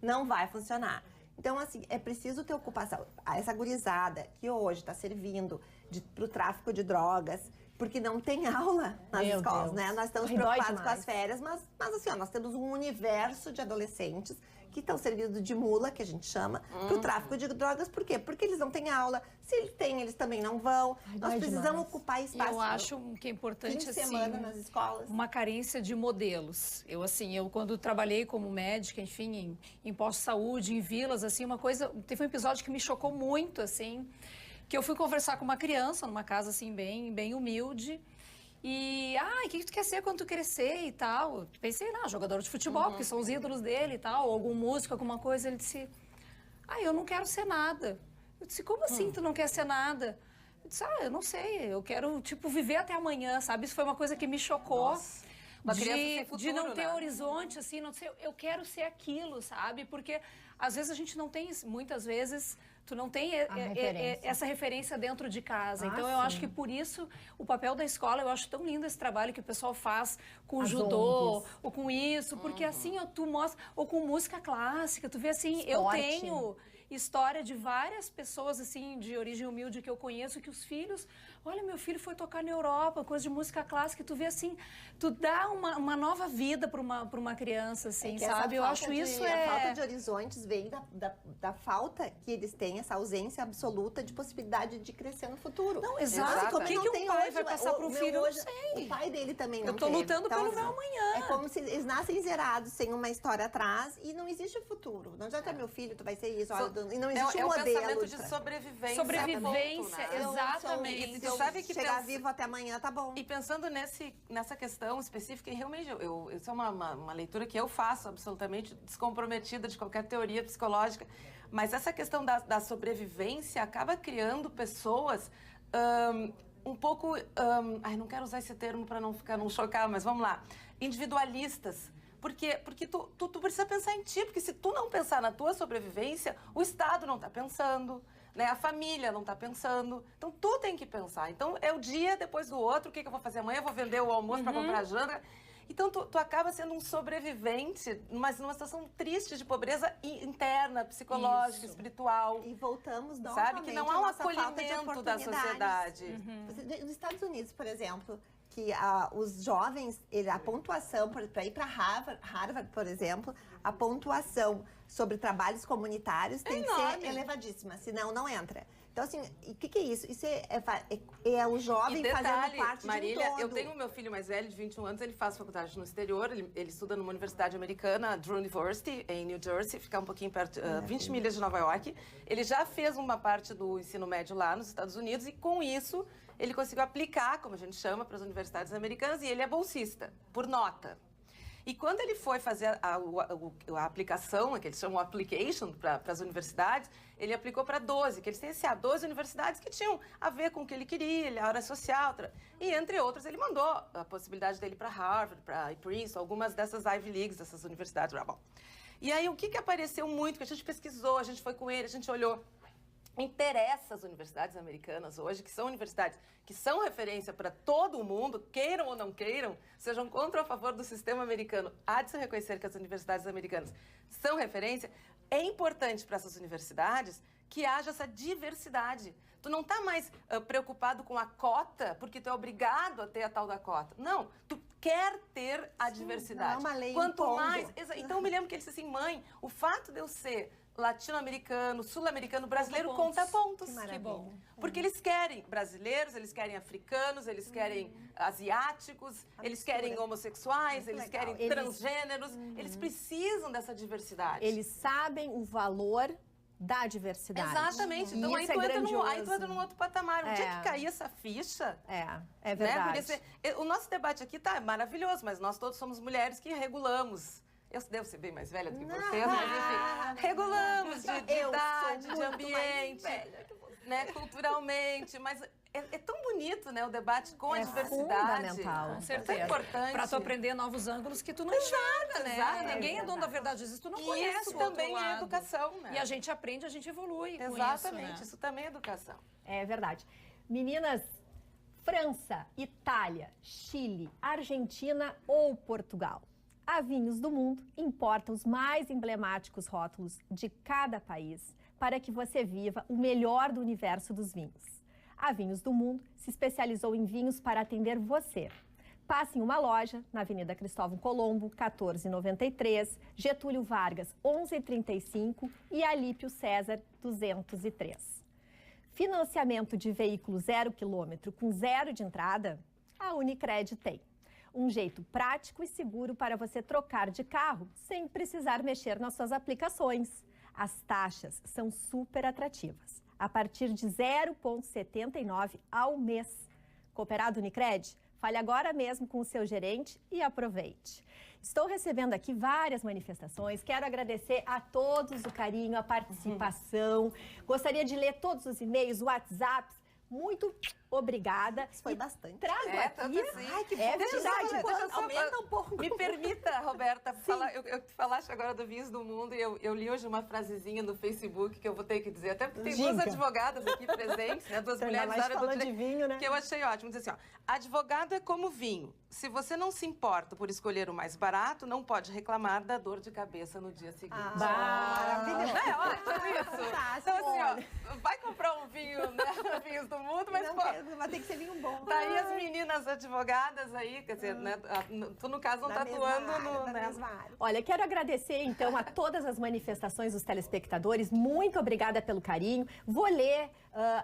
não vai funcionar. Então, assim, é preciso ter ocupação. Essa gurizada que hoje está servindo para o tráfico de drogas, porque não tem aula nas Meu escolas, Deus. né? Nós estamos Ai, dói preocupados com demais. as férias, mas assim, ó, nós temos um universo de adolescentes que estão servindo de mula, que a gente chama, para o tráfico de drogas. Por quê? Porque eles não têm aula. Se eles têm, eles também não vão. Ai, Nós dói precisamos demais. ocupar E espaço. eu acho que é fim importante, de assim, semana nas escolas. uma carência de modelos. Eu quando trabalhei como médica, enfim, em postos de saúde, em vilas, assim, teve um episódio que me chocou muito, assim, que eu fui conversar com uma criança numa casa, assim, bem humilde. E, o que tu quer ser quando tu crescer e tal? Eu pensei, jogador de futebol, porque são os ídolos dele e tal, ou algum músico, alguma coisa. Ele disse, eu não quero ser nada. Eu disse, como assim tu não quer ser nada? Eu disse, eu não sei, eu quero, viver até amanhã, sabe? Isso foi uma coisa que me chocou. Nossa. Uma criança sem futuro, de não ter né? horizonte, assim, não sei, eu quero ser aquilo, sabe? Porque às vezes a gente não tem, muitas vezes, tu não tem essa referência dentro de casa. Então eu acho que por isso o papel da escola, eu acho tão lindo esse trabalho que o pessoal faz com o judô, ONGs. ou com isso, porque assim, tu mostra, ou com música clássica, tu vê assim, eu Esporte. tenho história de várias pessoas, assim, de origem humilde que eu conheço, que os filhos, olha, meu filho foi tocar na Europa, coisa de música clássica, e tu vê assim, tu dá uma nova vida para uma criança, assim, Que sabe? Eu acho isso A falta de horizontes vem da falta que eles têm, essa ausência absoluta de possibilidade de crescer no futuro. Não, exato. Exato. O que não que tem um pai hoje, vai passar pro o meu filho? Eu não hoje, sei. O pai dele também não Eu tô teve. lutando pelo assim, meu amanhã. É como se eles nascem zerados, sem uma história atrás, e não existe futuro. Não adianta meu filho, tu vai ser isso, olha, e não existe É um o modelo. pensamento de sobrevivência. Sobrevivência, ponto, né? exatamente. E tu sabe que chegar vivo até amanhã, tá bom. E pensando nessa questão específica, e realmente, isso é uma leitura que eu faço absolutamente descomprometida de qualquer teoria psicológica, mas essa questão da sobrevivência acaba criando pessoas um pouco... não quero usar esse termo para não chocar, mas vamos lá. Individualistas. Porque tu precisa pensar em ti, porque se tu não pensar na tua sobrevivência, o Estado não está pensando, né? A família não está pensando. Então, tu tem que pensar. Então, é o dia depois do outro, o que eu vou fazer amanhã? Eu vou vender o almoço para comprar a janta. Então, tu acaba sendo um sobrevivente, mas numa situação triste de pobreza interna, psicológica, espiritual. E voltamos novamente, sabe? Que não há um acolhimento da sociedade. Nos Estados Unidos, por exemplo, que os jovens, a pontuação para ir para Harvard, por exemplo, a pontuação sobre trabalhos comunitários tem que ser elevadíssima, senão não entra. Então, assim, o que é isso? Isso é o jovem fazendo parte Marília, de um todo. eu tenho meu filho mais velho, de 21 anos, ele faz faculdade no exterior, ele estuda numa universidade americana, Drew University, em New Jersey, fica um pouquinho perto, 20 milhas de Nova York. Ele já fez uma parte do ensino médio lá nos Estados Unidos e, com isso, ele conseguiu aplicar, como a gente chama, para as universidades americanas, e ele é bolsista, por nota. E quando ele foi fazer a aplicação, que eles chamam application para as universidades, ele aplicou para 12, que eles têm 12 universidades que tinham a ver com o que ele queria, a área social, e entre outros ele mandou a possibilidade dele para Harvard, para Princeton, algumas dessas Ivy Leagues, dessas universidades. Bom. E aí o que apareceu muito, que a gente pesquisou, a gente foi com ele, a gente olhou. Interessa as universidades americanas hoje, que são universidades que são referência para todo o mundo, queiram ou não queiram, sejam contra ou a favor do sistema americano, há de se reconhecer que as universidades americanas são referência. É importante para essas universidades que haja essa diversidade. Tu não está mais preocupado com a cota, porque tu é obrigado a ter a tal da cota. Não, tu quer ter a diversidade. Não é uma lei Quanto impondo. mais... Então, eu me lembro que ele disse assim, mãe, o fato de eu ser latino-americano, sul-americano, brasileiro, conta pontos. Que bom. Porque eles querem brasileiros, eles querem africanos, eles querem asiáticos, eles querem homossexuais, eles querem transgêneros. Eles precisam dessa diversidade. Eles sabem o valor da diversidade. Exatamente. Então, aí Isso tu, é aí tu entra num outro patamar. Um dia que cair essa ficha... É verdade. Né? O nosso debate aqui tá maravilhoso, mas nós todos somos mulheres que regulamos. Eu devo ser bem mais velha do que vocês, mas enfim, regulamos de idade, de ambiente, né, culturalmente, mas é tão bonito, né, o debate com a diversidade. Fundamental. Com certeza. É importante. Para tu aprender novos ângulos que tu não enxerga, né? exato, Ninguém é dono da verdade, às vezes tu não conhece Isso o outro também é lado. educação, né? E a gente aprende, a gente evolui com Exatamente, isso, né? isso também é educação. É verdade. Meninas, França, Itália, Chile, Argentina ou Portugal? A Vinhos do Mundo importa os mais emblemáticos rótulos de cada país para que você viva o melhor do universo dos vinhos. A Vinhos do Mundo se especializou em vinhos para atender você. Passe em uma loja na Avenida Cristóvão Colombo, 1493, Getúlio Vargas, 1135 e Alípio César, 203. Financiamento de veículo 0 km com 0 de entrada? A Unicred tem. Um jeito prático e seguro para você trocar de carro sem precisar mexer nas suas aplicações. As taxas são super atrativas, a partir de 0,79 ao mês. Cooperado Unicred? Fale agora mesmo com o seu gerente e aproveite. Estou recebendo aqui várias manifestações, quero agradecer a todos o carinho, a participação. Gostaria de ler todos os e-mails, WhatsApps. Muito obrigada. Isso foi bastante. Trago aqui. Tanto assim. Ai, que bom. Deixa eu só- Aumenta um pouco. Me permita, Roberta, falar. Eu falaste agora do Vinhos do Mundo e eu li hoje uma frasezinha no Facebook que eu vou ter que dizer, até porque tem duas Diga. advogadas aqui presentes, né? Duas Você ainda mulheres mais da área do falou de direito, vinho, né? que eu achei ótimo. Diz assim, ó, advogado é como vinho. Se você não se importa por escolher o mais barato, não pode reclamar da dor de cabeça no dia seguinte. Maravilhoso. Não é ótimo isso? Fantástico. Então, assim, ó, vai comprar um vinho, né? Vinhos do Mundo, mas Não pô, quero, vai ter que ser vinho bom. tá aí as meninas advogadas aí, quer dizer, né? Tu, no caso, não Da tá mesma atuando área, no... da né? mesma área. Olha, quero agradecer então a todas as manifestações dos telespectadores. Muito obrigada pelo carinho. Vou ler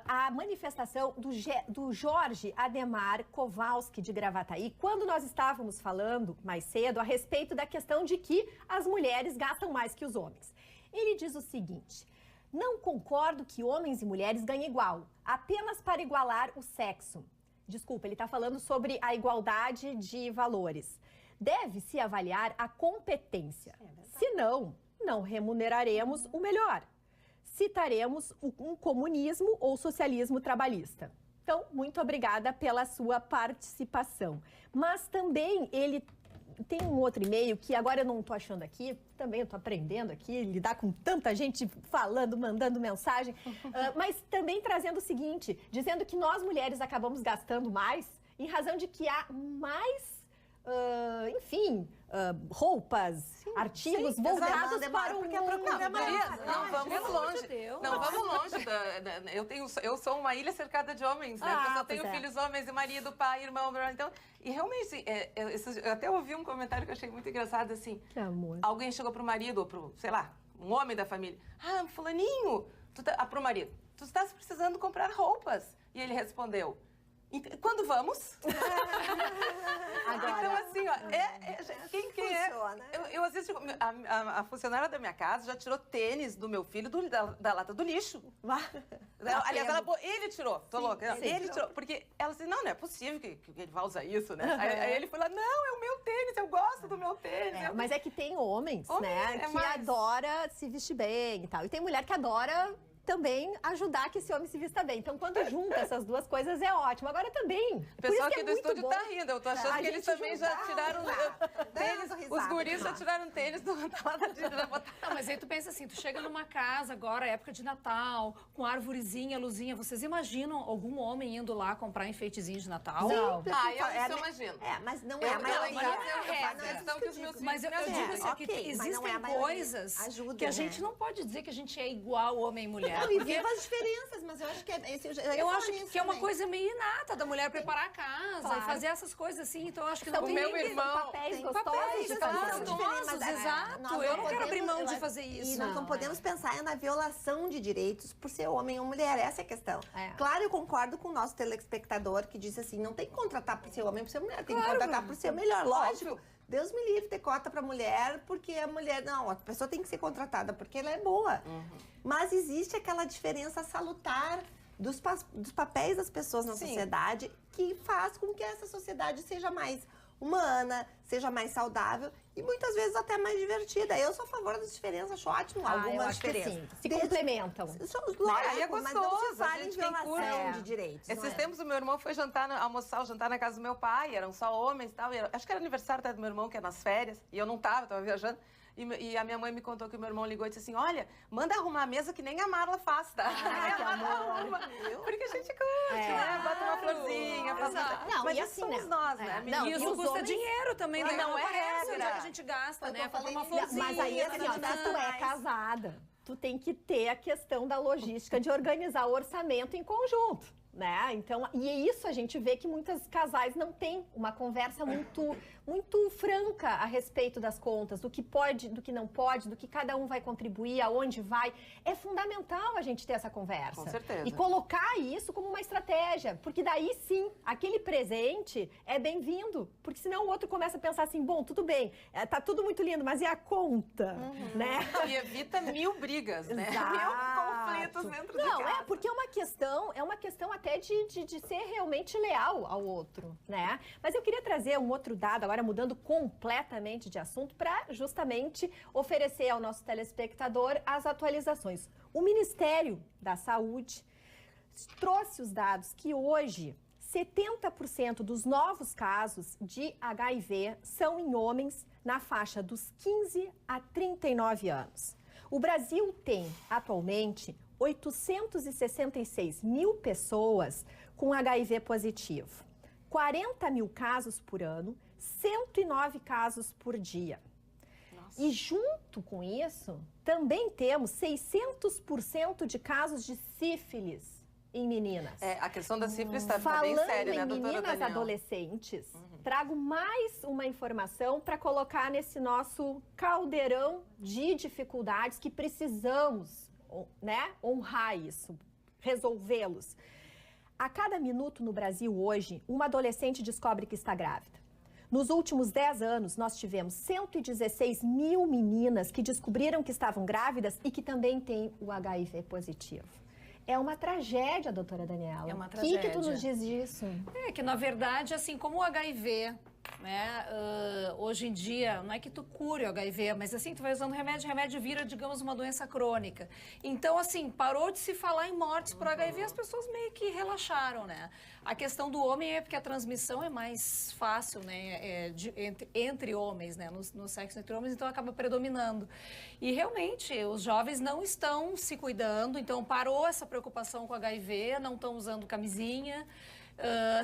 a manifestação do Jorge Ademar Kowalski de Gravataí, quando nós estávamos falando mais cedo a respeito da questão de que as mulheres gastam mais que os homens. Ele diz o seguinte: não concordo que homens e mulheres ganhem igual, apenas para igualar o sexo. Desculpa, ele está falando sobre a igualdade de valores. Deve-se avaliar a competência. Senão, não remuneraremos o melhor. Citaremos um comunismo ou socialismo trabalhista. Então, muito obrigada pela sua participação. Mas também ele tem um outro e-mail que agora eu não tô achando aqui, também eu tô aprendendo aqui, lidar com tanta gente falando, mandando mensagem, mas também trazendo o seguinte, dizendo que nós mulheres acabamos gastando mais em razão de que há mais, enfim, roupas, artigos voltados para o porque a procura é maior. Não vamos pelo amor longe. de Deus. Não vamos longe. Eu sou uma ilha cercada de homens, né? Porque eu só tenho pois é. filhos homens, e marido, pai, irmão. Então, e realmente, eu até ouvi um comentário que eu achei muito engraçado, assim. Que amor. Alguém chegou pro marido, ou pro, sei lá, um homem da família. Ah, fulaninho, pro marido, tu estás precisando comprar roupas. E ele respondeu, quando vamos? Agora, Então, assim, ó, quem é? Funciona. Eu às vezes digo, a funcionária da minha casa já tirou tênis do meu filho da lata do lixo. Aliás, ele tirou, tô louca. Não, ele tirou, porque ela disse, não é possível que ele vá usar isso, né? Aí ele falou, não, é o meu tênis, eu gosto do meu tênis. mas é que tem homens, Homem né, é que mais. adora se vestir bem e tal. E tem mulher que adora também ajudar que esse homem se vista bem. Então, quando junta essas duas coisas, é ótimo. Agora também. O pessoal por isso que aqui do é muito estúdio bom. tá rindo. Eu tô achando A que eles gente também juntar, já tiraram tênis. Dando Os risada. guris já tiraram tênis da lata de já botaram. Não, mas aí tu pensa assim, tu chega numa casa agora, época de Natal, com arvorezinha, luzinha, vocês imaginam algum homem indo lá comprar enfeitezinho de Natal? Não. Eu imagino. Mas não Eu- é a eu- maioria. mas não é a regra. Não é isso Então, que que os meus digo. Mas eu Não, digo assim, ok, que mas não é existem a maioria. coisas Ajuda, que a né? gente não pode dizer que a gente é igual homem e mulher. Não, e porque viva as diferenças, mas eu acho que eu acho que é uma coisa meio inata da mulher preparar a casa Claro. e fazer essas coisas assim. Então eu acho que Então, não O tem meu ninguém- irmão- papéis Tem gostosos papéis de gostosos, fazer. São diferentes, exato. nós Eu não quero abrir mão podemos- de fazer isso. E nós não podemos pensar na violação de direitos por ser homem ou mulher. Essa é a questão. É. Claro, eu concordo com o nosso telespectador que disse assim, não tem que contratar por ser homem ou por ser mulher, tem que Claro. contratar por ser melhor. Lógico. Óbvio. Deus me livre ter cota para mulher, porque a mulher... Não, a pessoa tem que ser contratada porque ela é boa. Mas existe aquela diferença salutar dos papéis das pessoas na Sim. sociedade que faz com que essa sociedade seja mais humana, seja mais saudável e muitas vezes até mais divertida. Eu sou a favor das diferenças, acho ótimo Eu algumas acho que diferenças. sim. Se complementam. Lógico, Aí é mas não se gostoso, a fala em gente tem violação curso. de direitos. Esses não é? tempos o meu irmão foi almoçar o jantar na casa do meu pai, eram só homens e tal. Acho que era aniversário até do meu irmão, que é nas férias, e eu não tava viajando. E a minha mãe me contou que o meu irmão ligou e disse assim, olha, manda arrumar a mesa que nem a Marla faz, tá? que Ela amor. arruma, porque a gente curte, né? Bota uma florzinha, faz... Exato. Não, Mas e isso assim, somos né? nós, né? Não, E e isso os custa homens- dinheiro também, Mas né? não é Parece regra. onde que a gente gasta, Foi o que né? eu Pra falei uma no início. florzinha. Mas aí, assim, ó, nananã. se tu é casada, tu tem que ter a questão da logística de organizar o orçamento em conjunto, né? Então, e isso a gente vê que muitos casais não têm uma conversa muito franca a respeito das contas, do que pode, do que não pode, do que cada um vai contribuir, aonde vai. É fundamental a gente ter essa conversa. Com certeza. E colocar isso como uma estratégia, porque daí sim, aquele presente é bem-vindo, porque senão o outro começa a pensar assim, bom, tudo bem, tá tudo muito lindo, mas e a conta, né? E evita 1000 brigas, né? Exato. 1000 conflitos dentro de Não, casa. porque é uma questão até de ser realmente leal ao outro, né? Mas eu queria trazer um outro dado, agora mudando completamente de assunto, para justamente oferecer ao nosso telespectador as atualizações. O Ministério da Saúde trouxe os dados que hoje 70% dos novos casos de HIV são em homens na faixa dos 15 a 39 anos. O Brasil tem, atualmente, 866 mil pessoas com HIV positivo, 40 mil casos por ano, 109 casos por dia. Nossa. E junto com isso, também temos 600% de casos de sífilis em meninas. É, a questão da sífilis tá bem Falando séria, né, em doutora meninas Daniela? adolescentes, trago mais uma informação para colocar nesse nosso caldeirão de dificuldades que precisamos, né, honrar isso, resolvê-los. A cada minuto no Brasil hoje, uma adolescente descobre que está grávida. Nos últimos 10 anos, nós tivemos 116 mil meninas que descobriram que estavam grávidas e que também têm o HIV positivo. É uma tragédia, doutora Daniela. É uma O que tu tragédia. nos diz disso? É que, na verdade, assim, como o HIV né? Hoje em dia, não é que tu cure o HIV, mas assim, tu vai usando remédio, remédio vira, digamos, uma doença crônica. Então, assim, parou de se falar em mortes por HIV, as pessoas meio que relaxaram, né? A questão do homem é porque a transmissão é mais fácil, né? Entre homens, né? No sexo entre homens, então acaba predominando. E realmente, os jovens não estão se cuidando, então parou essa preocupação com HIV, não estão usando camisinha.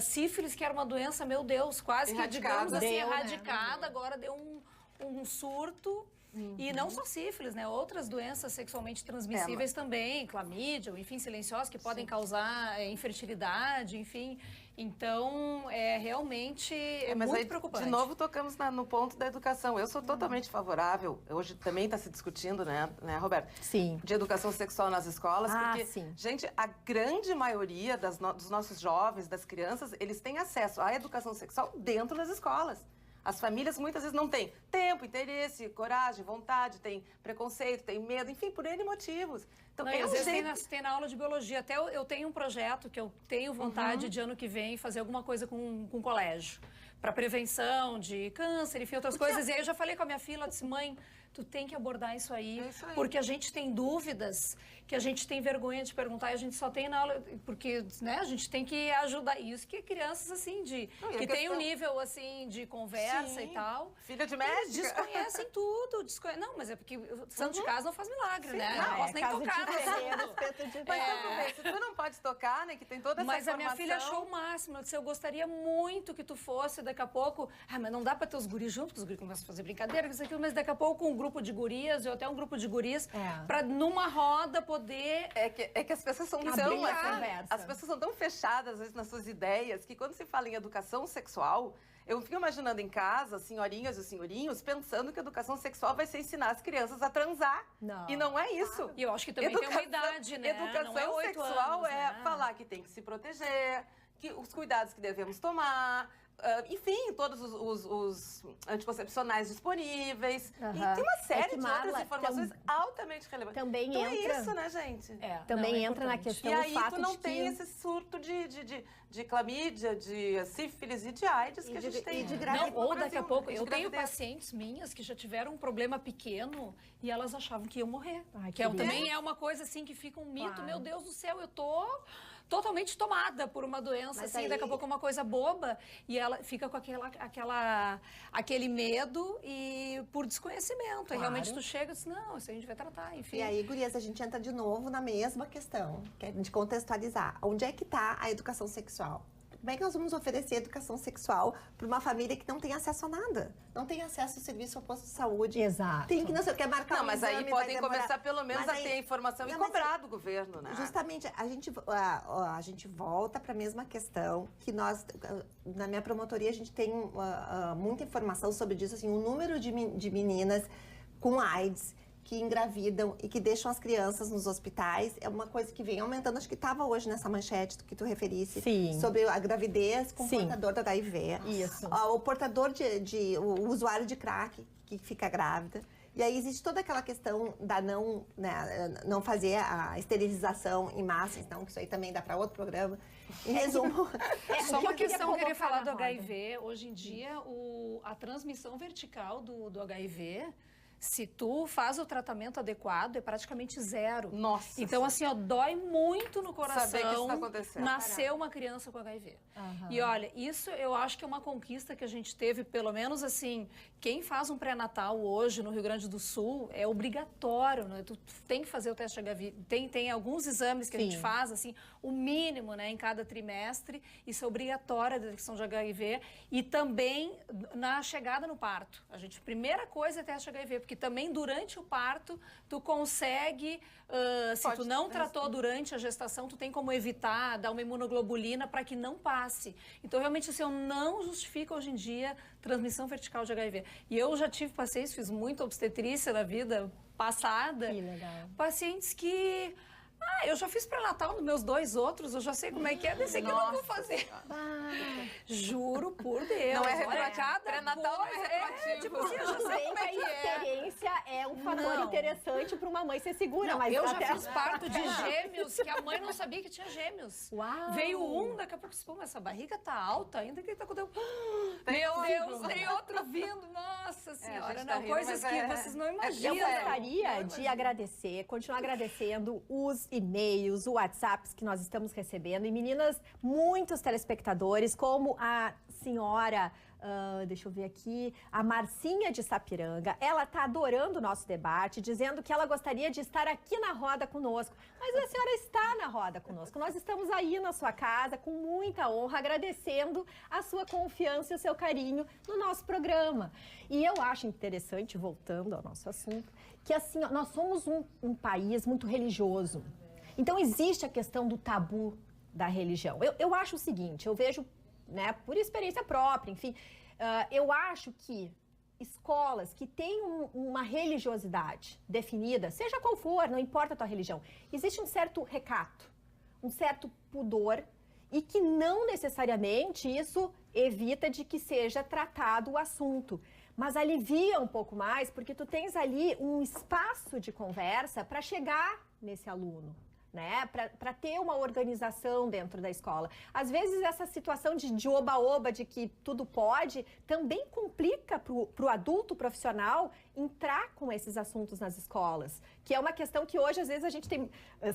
Sífilis, que era uma doença, meu Deus, quase que, digamos assim, erradicada, agora deu um surto. E não só sífilis, né? Outras doenças sexualmente transmissíveis também, clamídia, enfim, silenciosas, que podem causar infertilidade, enfim. Então, realmente muito preocupante. De novo, tocamos no ponto da educação. Eu sou totalmente favorável, hoje também está se discutindo, né, Roberta? Sim. De educação sexual nas escolas, porque, gente, a grande maioria dos nossos jovens, das crianças, eles têm acesso à educação sexual dentro das escolas. As famílias muitas vezes não têm tempo, interesse, coragem, vontade, têm preconceito, têm medo, enfim, por N motivos. Então, às vezes tem na aula de biologia. Até eu tenho um projeto que eu tenho vontade de ano que vem fazer alguma coisa com o colégio. Para prevenção de câncer, enfim, outras coisas. E aí eu já falei com a minha filha, ela disse, mãe, tu tem que abordar isso aí, porque a gente tem dúvidas, que a gente tem vergonha de perguntar e a gente só tem na aula, porque, né, a gente tem que ajudar isso, que crianças, assim, que tem um nível, assim, de conversa e tal. Filha de médica. Eles desconhecem tudo, não, mas é porque santo de casa não faz milagre, né? Não posso nem tocar no assunto. Mas se tu não pode tocar, né, que tem toda essa Mas informação. a minha filha achou o máximo, ela disse, eu gostaria muito que tu fosse, daqui a pouco, mas não dá pra ter os guris juntos, porque os guris começam a fazer brincadeira, isso aqui, mas daqui a pouco um grupo de gurias, ou até um grupo de gurias, pra numa roda poder... É que as pessoas são as pessoas são tão fechadas, às vezes, nas suas ideias, que quando se fala em educação sexual, eu fico imaginando em casa, as senhorinhas e os senhorinhos, pensando que educação sexual vai ser ensinar as crianças a transar. Não. E não é isso. E eu acho que também tem uma idade, né? Educação sexual é falar que tem que se proteger, que os cuidados que devemos tomar... enfim, todos os anticoncepcionais disponíveis. E tem uma série de outras informações altamente relevantes. Também então entra... é isso, né, gente? Também entra na questão do fato de que... E aí tu não tem esse surto de clamídia, de sífilis e de AIDS que a gente tem. E de gravidez. Ou daqui a pouco, eu tenho pacientes minhas que já tiveram um problema pequeno e elas achavam que iam morrer. Também é uma coisa assim que fica um mito. Meu Deus do céu, eu tô... totalmente tomada por uma doença, assim, daqui a pouco é uma coisa boba, e ela fica com aquele medo e por desconhecimento. Aí realmente tu chega e diz, não, isso a gente vai tratar, enfim. E aí, gurias, a gente entra de novo na mesma questão, que é de contextualizar. Onde é que está a educação sexual? Como é que nós vamos oferecer educação sexual para uma família que não tem acesso a nada? Não tem acesso ao serviço ao posto de saúde. Exato. Tem que não sei o que, marcar não, mas aí podem começar pelo menos a ter informação e cobrar do governo, né? Justamente, a gente volta para a mesma questão que nós, na minha promotoria, a gente tem muita informação sobre isso, assim, o número de meninas com AIDS que engravidam e que deixam as crianças nos hospitais é uma coisa que vem aumentando. Acho que estava hoje nessa manchete que tu referisse. Sim. Sobre a gravidez com o portador do HIV. Isso. O portador o usuário de crack que fica grávida. E aí existe toda aquela questão da não fazer a esterilização em massa, então, que isso aí também dá para outro programa. Em resumo... Só uma questão, eu queria falar do HIV. Hoje em dia, a transmissão vertical do HIV... Se tu faz o tratamento adequado, é praticamente zero. Nossa. Então, assim, dói muito no coração saber que isso tá acontecendo. Nascer uma criança com HIV. E olha, isso eu acho que é uma conquista que a gente teve, pelo menos assim, quem faz um pré-natal hoje no Rio Grande do Sul, é obrigatório, né? Tu tem que fazer o teste de HIV. Tem alguns exames que a gente faz, assim, o mínimo, né, em cada trimestre. Isso é obrigatório, a detecção de HIV. E também na chegada no parto. Primeira coisa é teste de HIV, porque também durante o parto, tu consegue, se tu não tratou durante a gestação, tu tem como evitar, dar uma imunoglobulina para que não passe. Então, realmente, assim, eu não justifico hoje em dia transmissão vertical de HIV. E eu já tive pacientes, fiz muita obstetrícia na vida passada. Que legal. Pacientes que... eu já fiz pré-natal nos meus 2 outros, eu já sei como é que é, desse aqui eu não vou fazer. Juro por Deus. Não é retroativo. Cada pré-natal não é retroativo. Tipo assim, eu já sei como é que a experiência é um fator interessante para uma mãe ser segura. Não, mas eu até... já fiz parto de gêmeos, que a mãe não sabia que tinha gêmeos. Uau! Veio um, daqui a pouco, pô, mas essa barriga tá alta ainda, o que tá acontecendo? Meu Deus, tem outro vindo, nossa senhora. tá Não, rindo, coisas mas que é- vocês não Eu imaginam. gostaria de agradecer, continuar agradecendo os e-mails, os WhatsApps que nós estamos recebendo. E meninas, muitos telespectadores, como a senhora... deixa eu ver aqui, a Marcinha de Sapiranga, ela tá adorando o nosso debate, dizendo que ela gostaria de estar aqui na roda conosco. Mas a senhora está na roda conosco. Nós estamos aí na sua casa, com muita honra, agradecendo a sua confiança e o seu carinho no nosso programa. E eu acho interessante, voltando ao nosso assunto, que assim, ó, nós somos um país muito religioso. Então existe a questão do tabu da religião. Eu acho o seguinte, eu vejo, né, por experiência própria, enfim, eu acho que escolas que têm uma religiosidade definida, seja qual for, não importa a tua religião, existe um certo recato, um certo pudor e que não necessariamente isso evita de que seja tratado o assunto, mas alivia um pouco mais porque tu tens ali um espaço de conversa para chegar nesse aluno. Né, para ter uma organização dentro da escola. Às vezes essa situação de oba-oba, de que tudo pode, também complica para o adulto profissional entrar com esses assuntos nas escolas, que é uma questão que hoje às vezes a gente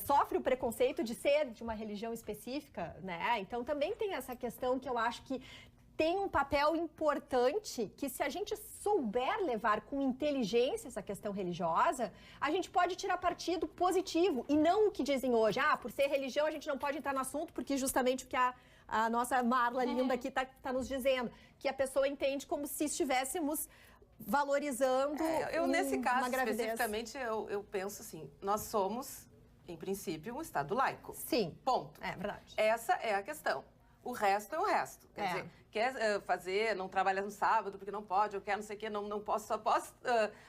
sofre o preconceito de ser de uma religião específica, né? Então também tem essa questão que eu acho que tem um papel importante que, se a gente souber levar com inteligência essa questão religiosa, a gente pode tirar partido positivo e não o que dizem hoje. Por ser religião a gente não pode entrar no assunto, porque justamente o que a nossa Marla linda aqui tá nos dizendo, que a pessoa entende como se estivéssemos valorizando nesse caso, uma gravidez. especificamente, eu penso assim, nós somos, em princípio, um Estado laico. Sim. Ponto. É verdade. Essa é a questão. O resto é o resto. Quer dizer, quer fazer, não trabalha no sábado porque não pode, eu quero não sei o quê, não posso, só posso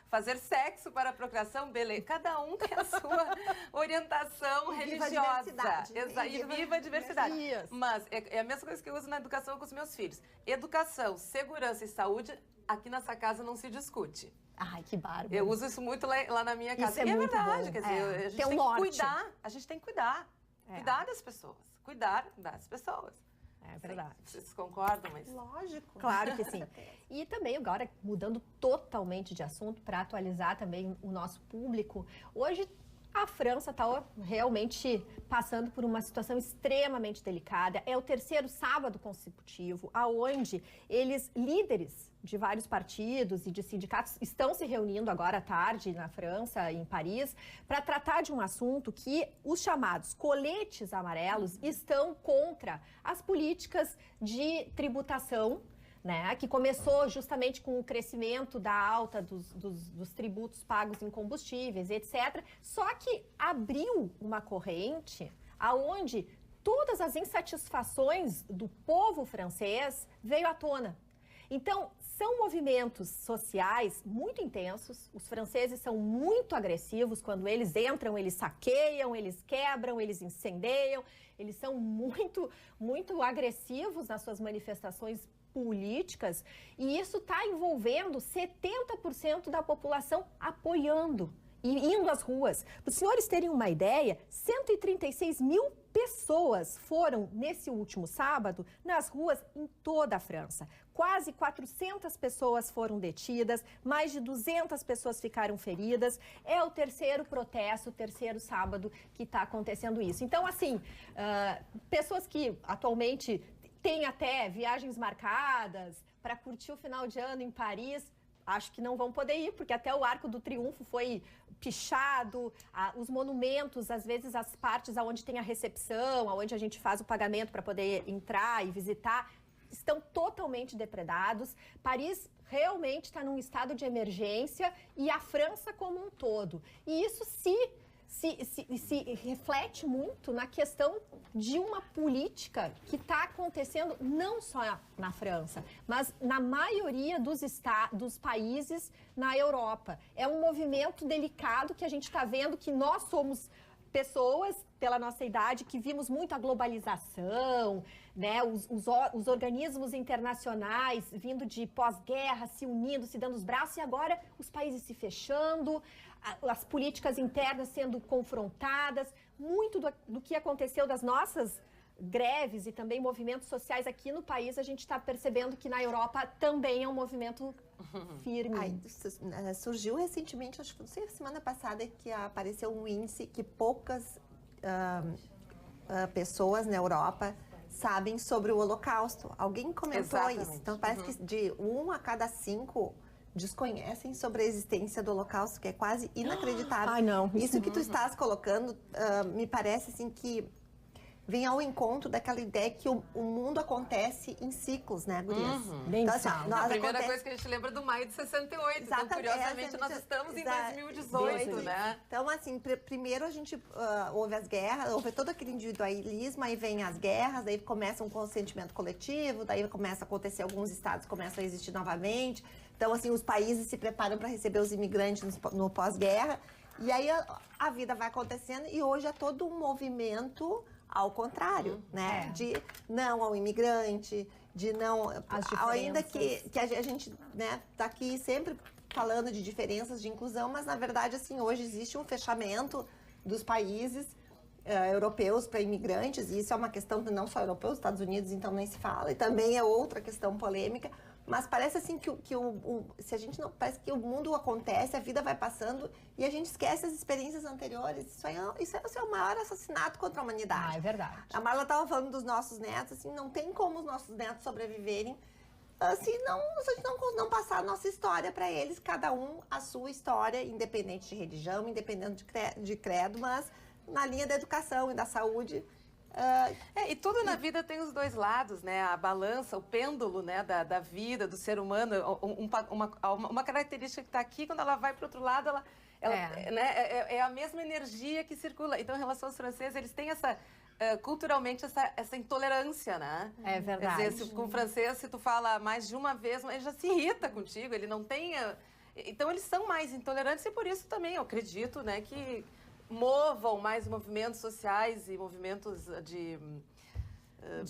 fazer sexo para a procriação, beleza. Cada um tem a sua orientação religiosa. E viva a diversidade. Isso. Mas é a mesma coisa que eu uso na educação com os meus filhos. Educação, segurança e saúde, aqui nessa casa não se discute. Ai, que bárbaro. Eu uso isso muito lá na minha casa. Isso é e muito verdade, bom. quer dizer, a gente tem que cuidar. A gente tem que cuidar. Cuidar das pessoas. Cuidar das pessoas. É verdade. Vocês concordam, mas... Lógico. Claro que sim. E também agora, mudando totalmente de assunto, para atualizar também o nosso público, hoje a França está realmente passando por uma situação extremamente delicada. É o terceiro sábado consecutivo, aonde líderes de vários partidos e de sindicatos estão se reunindo agora à tarde na França, em Paris, para tratar de um assunto que os chamados coletes amarelos estão contra as políticas de tributação, né, que começou justamente com o crescimento da alta dos tributos pagos em combustíveis, etc. Só que abriu uma corrente aonde todas as insatisfações do povo francês veio à tona. Então, são movimentos sociais muito intensos, os franceses são muito agressivos, quando eles entram, eles saqueiam, eles quebram, eles incendeiam, eles são muito, muito agressivos nas suas manifestações políticas, e isso está envolvendo 70% da população apoiando e indo às ruas. Para os senhores terem uma ideia, 136 mil pessoas foram, nesse último sábado, nas ruas em toda a França. Quase 400 pessoas foram detidas, mais de 200 pessoas ficaram feridas. É o terceiro protesto, o terceiro sábado que está acontecendo isso. Então, assim, pessoas que atualmente têm até viagens marcadas para curtir o final de ano em Paris, acho que não vão poder ir, porque até o Arco do Triunfo foi pichado, os monumentos, às vezes as partes onde tem a recepção, onde a gente faz o pagamento para poder entrar e visitar, estão totalmente depredados. Paris realmente está num estado de emergência e a França como um todo. E isso se reflete muito na questão de uma política que está acontecendo não só na França, mas na maioria dos países na Europa. É um movimento delicado que a gente está vendo que nós somos pessoas pela nossa idade que vimos muito a globalização, né? Os organismos internacionais vindo de pós-guerra, se unindo, se dando os braços, e agora os países se fechando, as políticas internas sendo confrontadas. Muito do que aconteceu das nossas greves e também movimentos sociais aqui no país, a gente está percebendo que na Europa também é um movimento firme. Aí, surgiu recentemente, acho que não sei, semana passada, que apareceu um índice que poucas pessoas na Europa sabem sobre o Holocausto. Alguém comentou isso. Então, parece que de 1 a cada 5 desconhecem sobre a existência do Holocausto, que é quase inacreditável. Ai, não. Isso que tu estás colocando, me parece assim que vem ao encontro daquela ideia que o mundo acontece em ciclos, né, gurias? Então, assim, A primeira coisa que a gente lembra do maio de 68. Então, curiosamente, nós estamos em 2018, né? Então, assim, primeiro a gente houve as guerras, houve todo aquele individualismo, aí vem as guerras, daí começa um consentimento coletivo, daí começa a acontecer, alguns estados começam a existir novamente. Então, assim, os países se preparam para receber os imigrantes no pós-guerra. E aí a vida vai acontecendo e hoje é todo um movimento ao contrário, né? De não ao imigrante, de não... Ainda que a gente, né, tá aqui sempre falando de diferenças de inclusão, mas na verdade, assim, hoje existe um fechamento dos países europeus para imigrantes, e isso é uma questão não só europeus, Estados Unidos, então nem se fala, e também é outra questão polêmica. Mas parece assim se a gente não, parece que o mundo acontece, a vida vai passando e a gente esquece as experiências anteriores. Isso é o maior assassinato contra a humanidade. É verdade. A Marla estava falando dos nossos netos, assim, não tem como os nossos netos sobreviverem se a gente não passar a nossa história para eles, cada um a sua história, independente de religião, independente de credo, mas na linha da educação e da saúde. E tudo na vida tem os dois lados, né? A balança, o pêndulo, né, da vida, do ser humano. Uma característica que está aqui, quando ela vai para o outro lado, é a mesma energia que circula. Então, em relação aos franceses, eles têm culturalmente essa intolerância, né? É verdade. Quer dizer, com o francês, se tu fala mais de uma vez, ele já se irrita contigo, ele não tem... Então, eles são mais intolerantes e por isso também, eu acredito, né, que movam mais movimentos sociais e movimentos de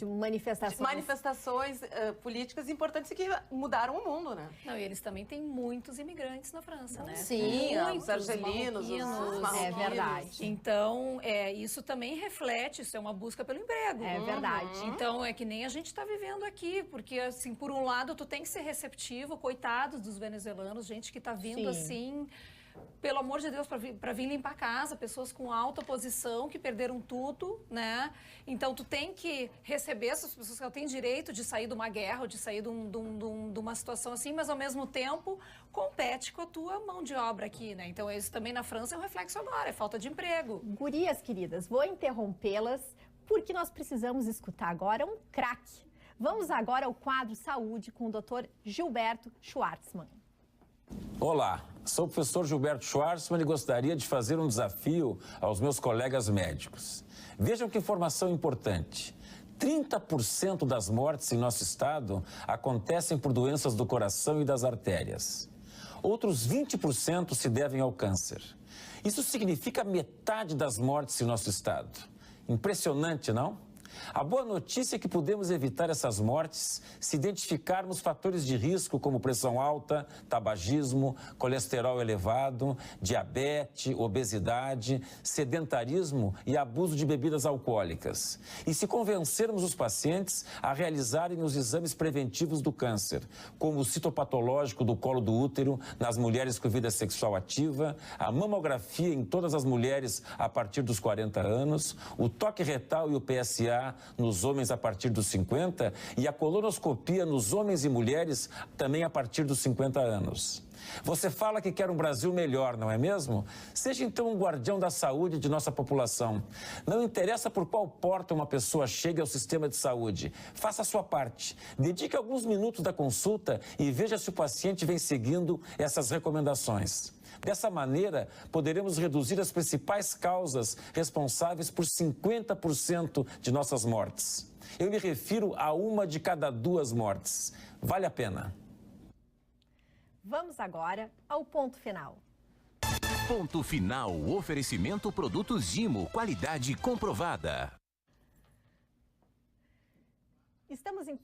manifestações políticas importantes que mudaram o mundo, né? Não, e eles também têm muitos imigrantes na França, né? Sim, muitos, os argelinos, os marroquinos. É verdade. Então, isso também reflete, isso é uma busca pelo emprego. É verdade. Então, é que nem a gente está vivendo aqui, porque, assim, por um lado, tu tem que ser receptivo, coitados dos venezuelanos, gente que está vindo, assim... Pelo amor de Deus, para vir limpar a casa, pessoas com alta posição que perderam tudo, né? Então, tu tem que receber essas pessoas que têm direito de sair de uma guerra ou de sair de uma situação assim, mas ao mesmo tempo compete com a tua mão de obra aqui, né? Então, isso também na França é um reflexo agora, é falta de emprego. Gurias queridas, vou interrompê-las porque nós precisamos escutar agora um craque. Vamos agora ao quadro Saúde com o Dr. Gilberto Schwartzman. Olá, sou o professor Gilberto Schwartzman e gostaria de fazer um desafio aos meus colegas médicos. Vejam que informação importante. 30% das mortes em nosso estado acontecem por doenças do coração e das artérias. Outros 20% se devem ao câncer. Isso significa metade das mortes em nosso estado. Impressionante, não? A boa notícia é que podemos evitar essas mortes se identificarmos fatores de risco como pressão alta, tabagismo, colesterol elevado, diabetes, obesidade, sedentarismo e abuso de bebidas alcoólicas. E se convencermos os pacientes a realizarem os exames preventivos do câncer, como o citopatológico do colo do útero nas mulheres com vida sexual ativa, a mamografia em todas as mulheres a partir dos 40 anos, o toque retal e o PSA nos homens a partir dos 50 e a colonoscopia nos homens e mulheres também a partir dos 50 anos. Você fala que quer um Brasil melhor, não é mesmo? Seja então um guardião da saúde de nossa população. Não interessa por qual porta uma pessoa chega ao sistema de saúde. Faça a sua parte. Dedique alguns minutos da consulta e veja se o paciente vem seguindo essas recomendações. Dessa maneira, poderemos reduzir as principais causas responsáveis por 50% de nossas mortes. Eu me refiro a 1 de cada 2 mortes. Vale a pena. Vamos agora ao ponto final. Ponto final. Oferecimento produtos Gimo, qualidade comprovada. Estamos em...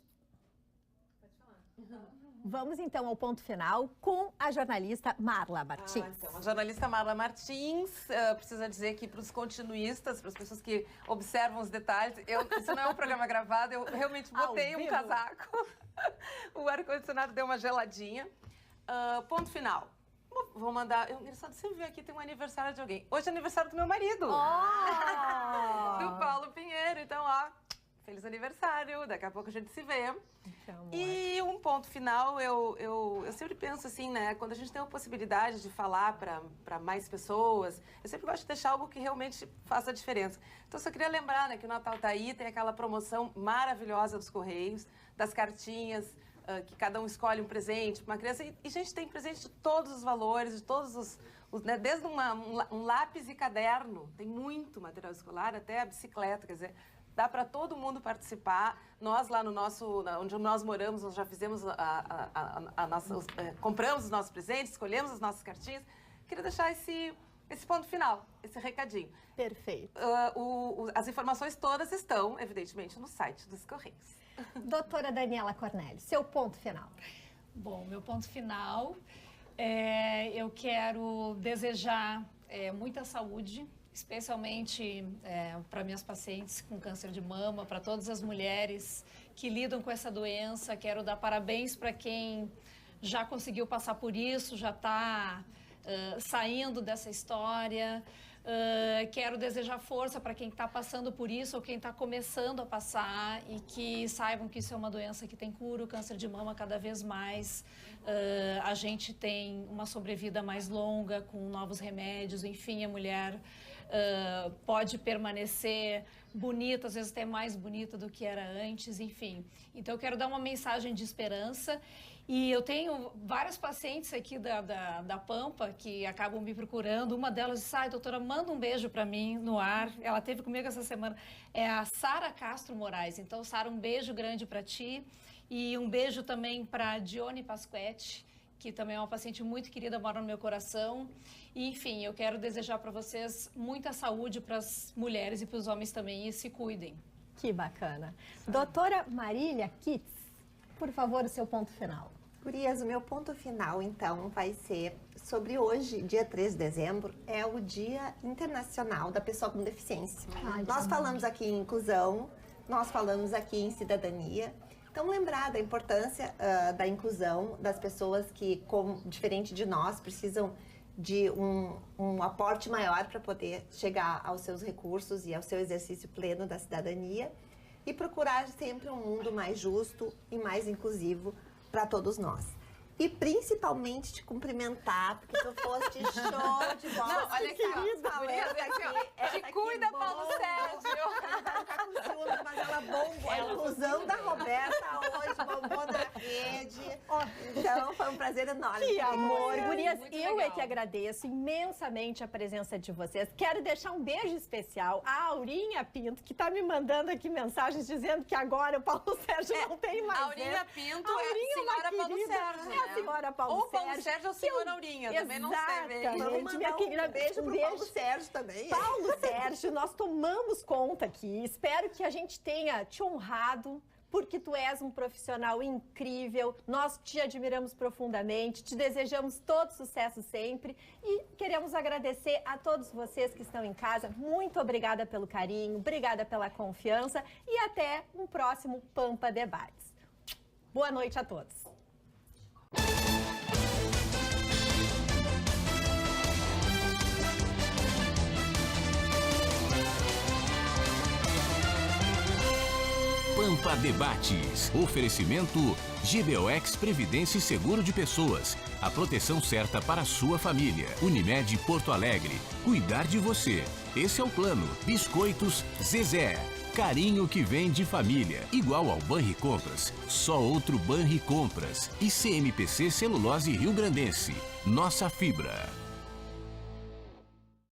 Vamos então ao ponto final com a jornalista Marla Martins. Então, a jornalista Marla Martins precisa dizer que para os continuistas, para as pessoas que observam os detalhes, isso não é um programa gravado, eu realmente botei um casaco, o ar-condicionado deu uma geladinha. Ponto final. Vou mandar... Engraçado, você viu aqui, tem um aniversário de alguém. Hoje é aniversário do meu marido. Do Paulo Pinheiro. Então, ó, feliz aniversário. Daqui a pouco a gente se vê. E um ponto final, eu sempre penso assim, né? Quando a gente tem a possibilidade de falar para mais pessoas, eu sempre gosto de deixar algo que realmente faça a diferença. Então, só queria lembrar, né, que o Natal tá aí, tem aquela promoção maravilhosa dos Correios, das cartinhas, que cada um escolhe um presente para uma criança. E a gente tem presente de todos os valores, de todos os né, desde um lápis e caderno, tem muito material escolar, até a bicicleta, quer dizer, dá para todo mundo participar. Nós lá no onde nós moramos, nós já fizemos compramos os nossos presentes, escolhemos as nossas cartinhas. Queria deixar esse ponto final, esse recadinho. Perfeito. As informações todas estão, evidentemente, no site dos Correios. Doutora Daniela Cornélio, seu ponto final. Bom, meu ponto final, eu quero desejar muita saúde, especialmente para minhas pacientes com câncer de mama, para todas as mulheres que lidam com essa doença. Quero dar parabéns para quem já conseguiu passar por isso, já está saindo dessa história. Quero desejar força para quem está passando por isso ou quem está começando a passar e que saibam que isso é uma doença que tem cura. O câncer de mama cada vez mais a gente tem uma sobrevida mais longa com novos remédios, enfim, a mulher pode permanecer bonita, às vezes até mais bonita do que era antes, enfim. Então eu quero dar uma mensagem de esperança. E eu tenho várias pacientes aqui da Pampa que acabam me procurando. Uma delas disse, doutora, manda um beijo para mim no ar. Ela esteve comigo essa semana. É a Sara Castro Moraes. Então, Sara, um beijo grande para ti. E um beijo também para Dione Pasquetti, que também é uma paciente muito querida, mora no meu coração. E, enfim, eu quero desejar para vocês muita saúde para as mulheres e para os homens também. E se cuidem. Que bacana. Doutora Marília Kitts, por favor, o seu ponto final. Gurias, o meu ponto final, então, vai ser sobre hoje, dia 3 de dezembro, é o Dia Internacional da Pessoa com Deficiência. Nós falamos aqui em inclusão, nós falamos aqui em cidadania. Então, lembrar da importância da inclusão das pessoas que, diferente de nós, precisam de um aporte maior para poder chegar aos seus recursos e ao seu exercício pleno da cidadania e procurar sempre um mundo mais justo e mais inclusivo para todos nós. E principalmente te cumprimentar, porque tu foste show de bola. Não, olha aqui, te cuida, Paulo Sérgio. Ela vai ficar com ciúme, mas ela bombou. A inclusão da Roberta hoje bombou na rede. Então, foi um prazer enorme. Que amor, gurias. Eu legal. que agradeço imensamente a presença de vocês. Quero deixar um beijo especial à Aurinha Pinto, que está me mandando aqui mensagens dizendo que agora o Paulo Sérgio não tem mais. A Aurinha Pinto Aurinha é a senhora Paulo Sérgio. A senhora Paulo Sérgio. Ou Paulo Sérgio ou senhora eu... Aurinha, também não sei bem. Vamos mandar minha querida, um beijo pro Paulo Sérgio também. Paulo Sérgio, nós tomamos conta aqui. Espero que a gente tenha te honrado, porque tu és um profissional incrível. Nós te admiramos profundamente, te desejamos todo sucesso sempre e queremos agradecer a todos vocês que estão em casa. Muito obrigada pelo carinho, obrigada pela confiança e até um próximo Pampa Debates. Boa noite a todos. Pampa Debates. Oferecimento GBOX Previdência e Seguro de Pessoas. A proteção certa para a sua família. Unimed Porto Alegre. Cuidar de você. Esse é o plano. Biscoitos Zezé. Carinho que vem de família. Igual ao Banricompras. Só outro Banricompras. E CMPC Celulose Rio Grandense. Nossa fibra.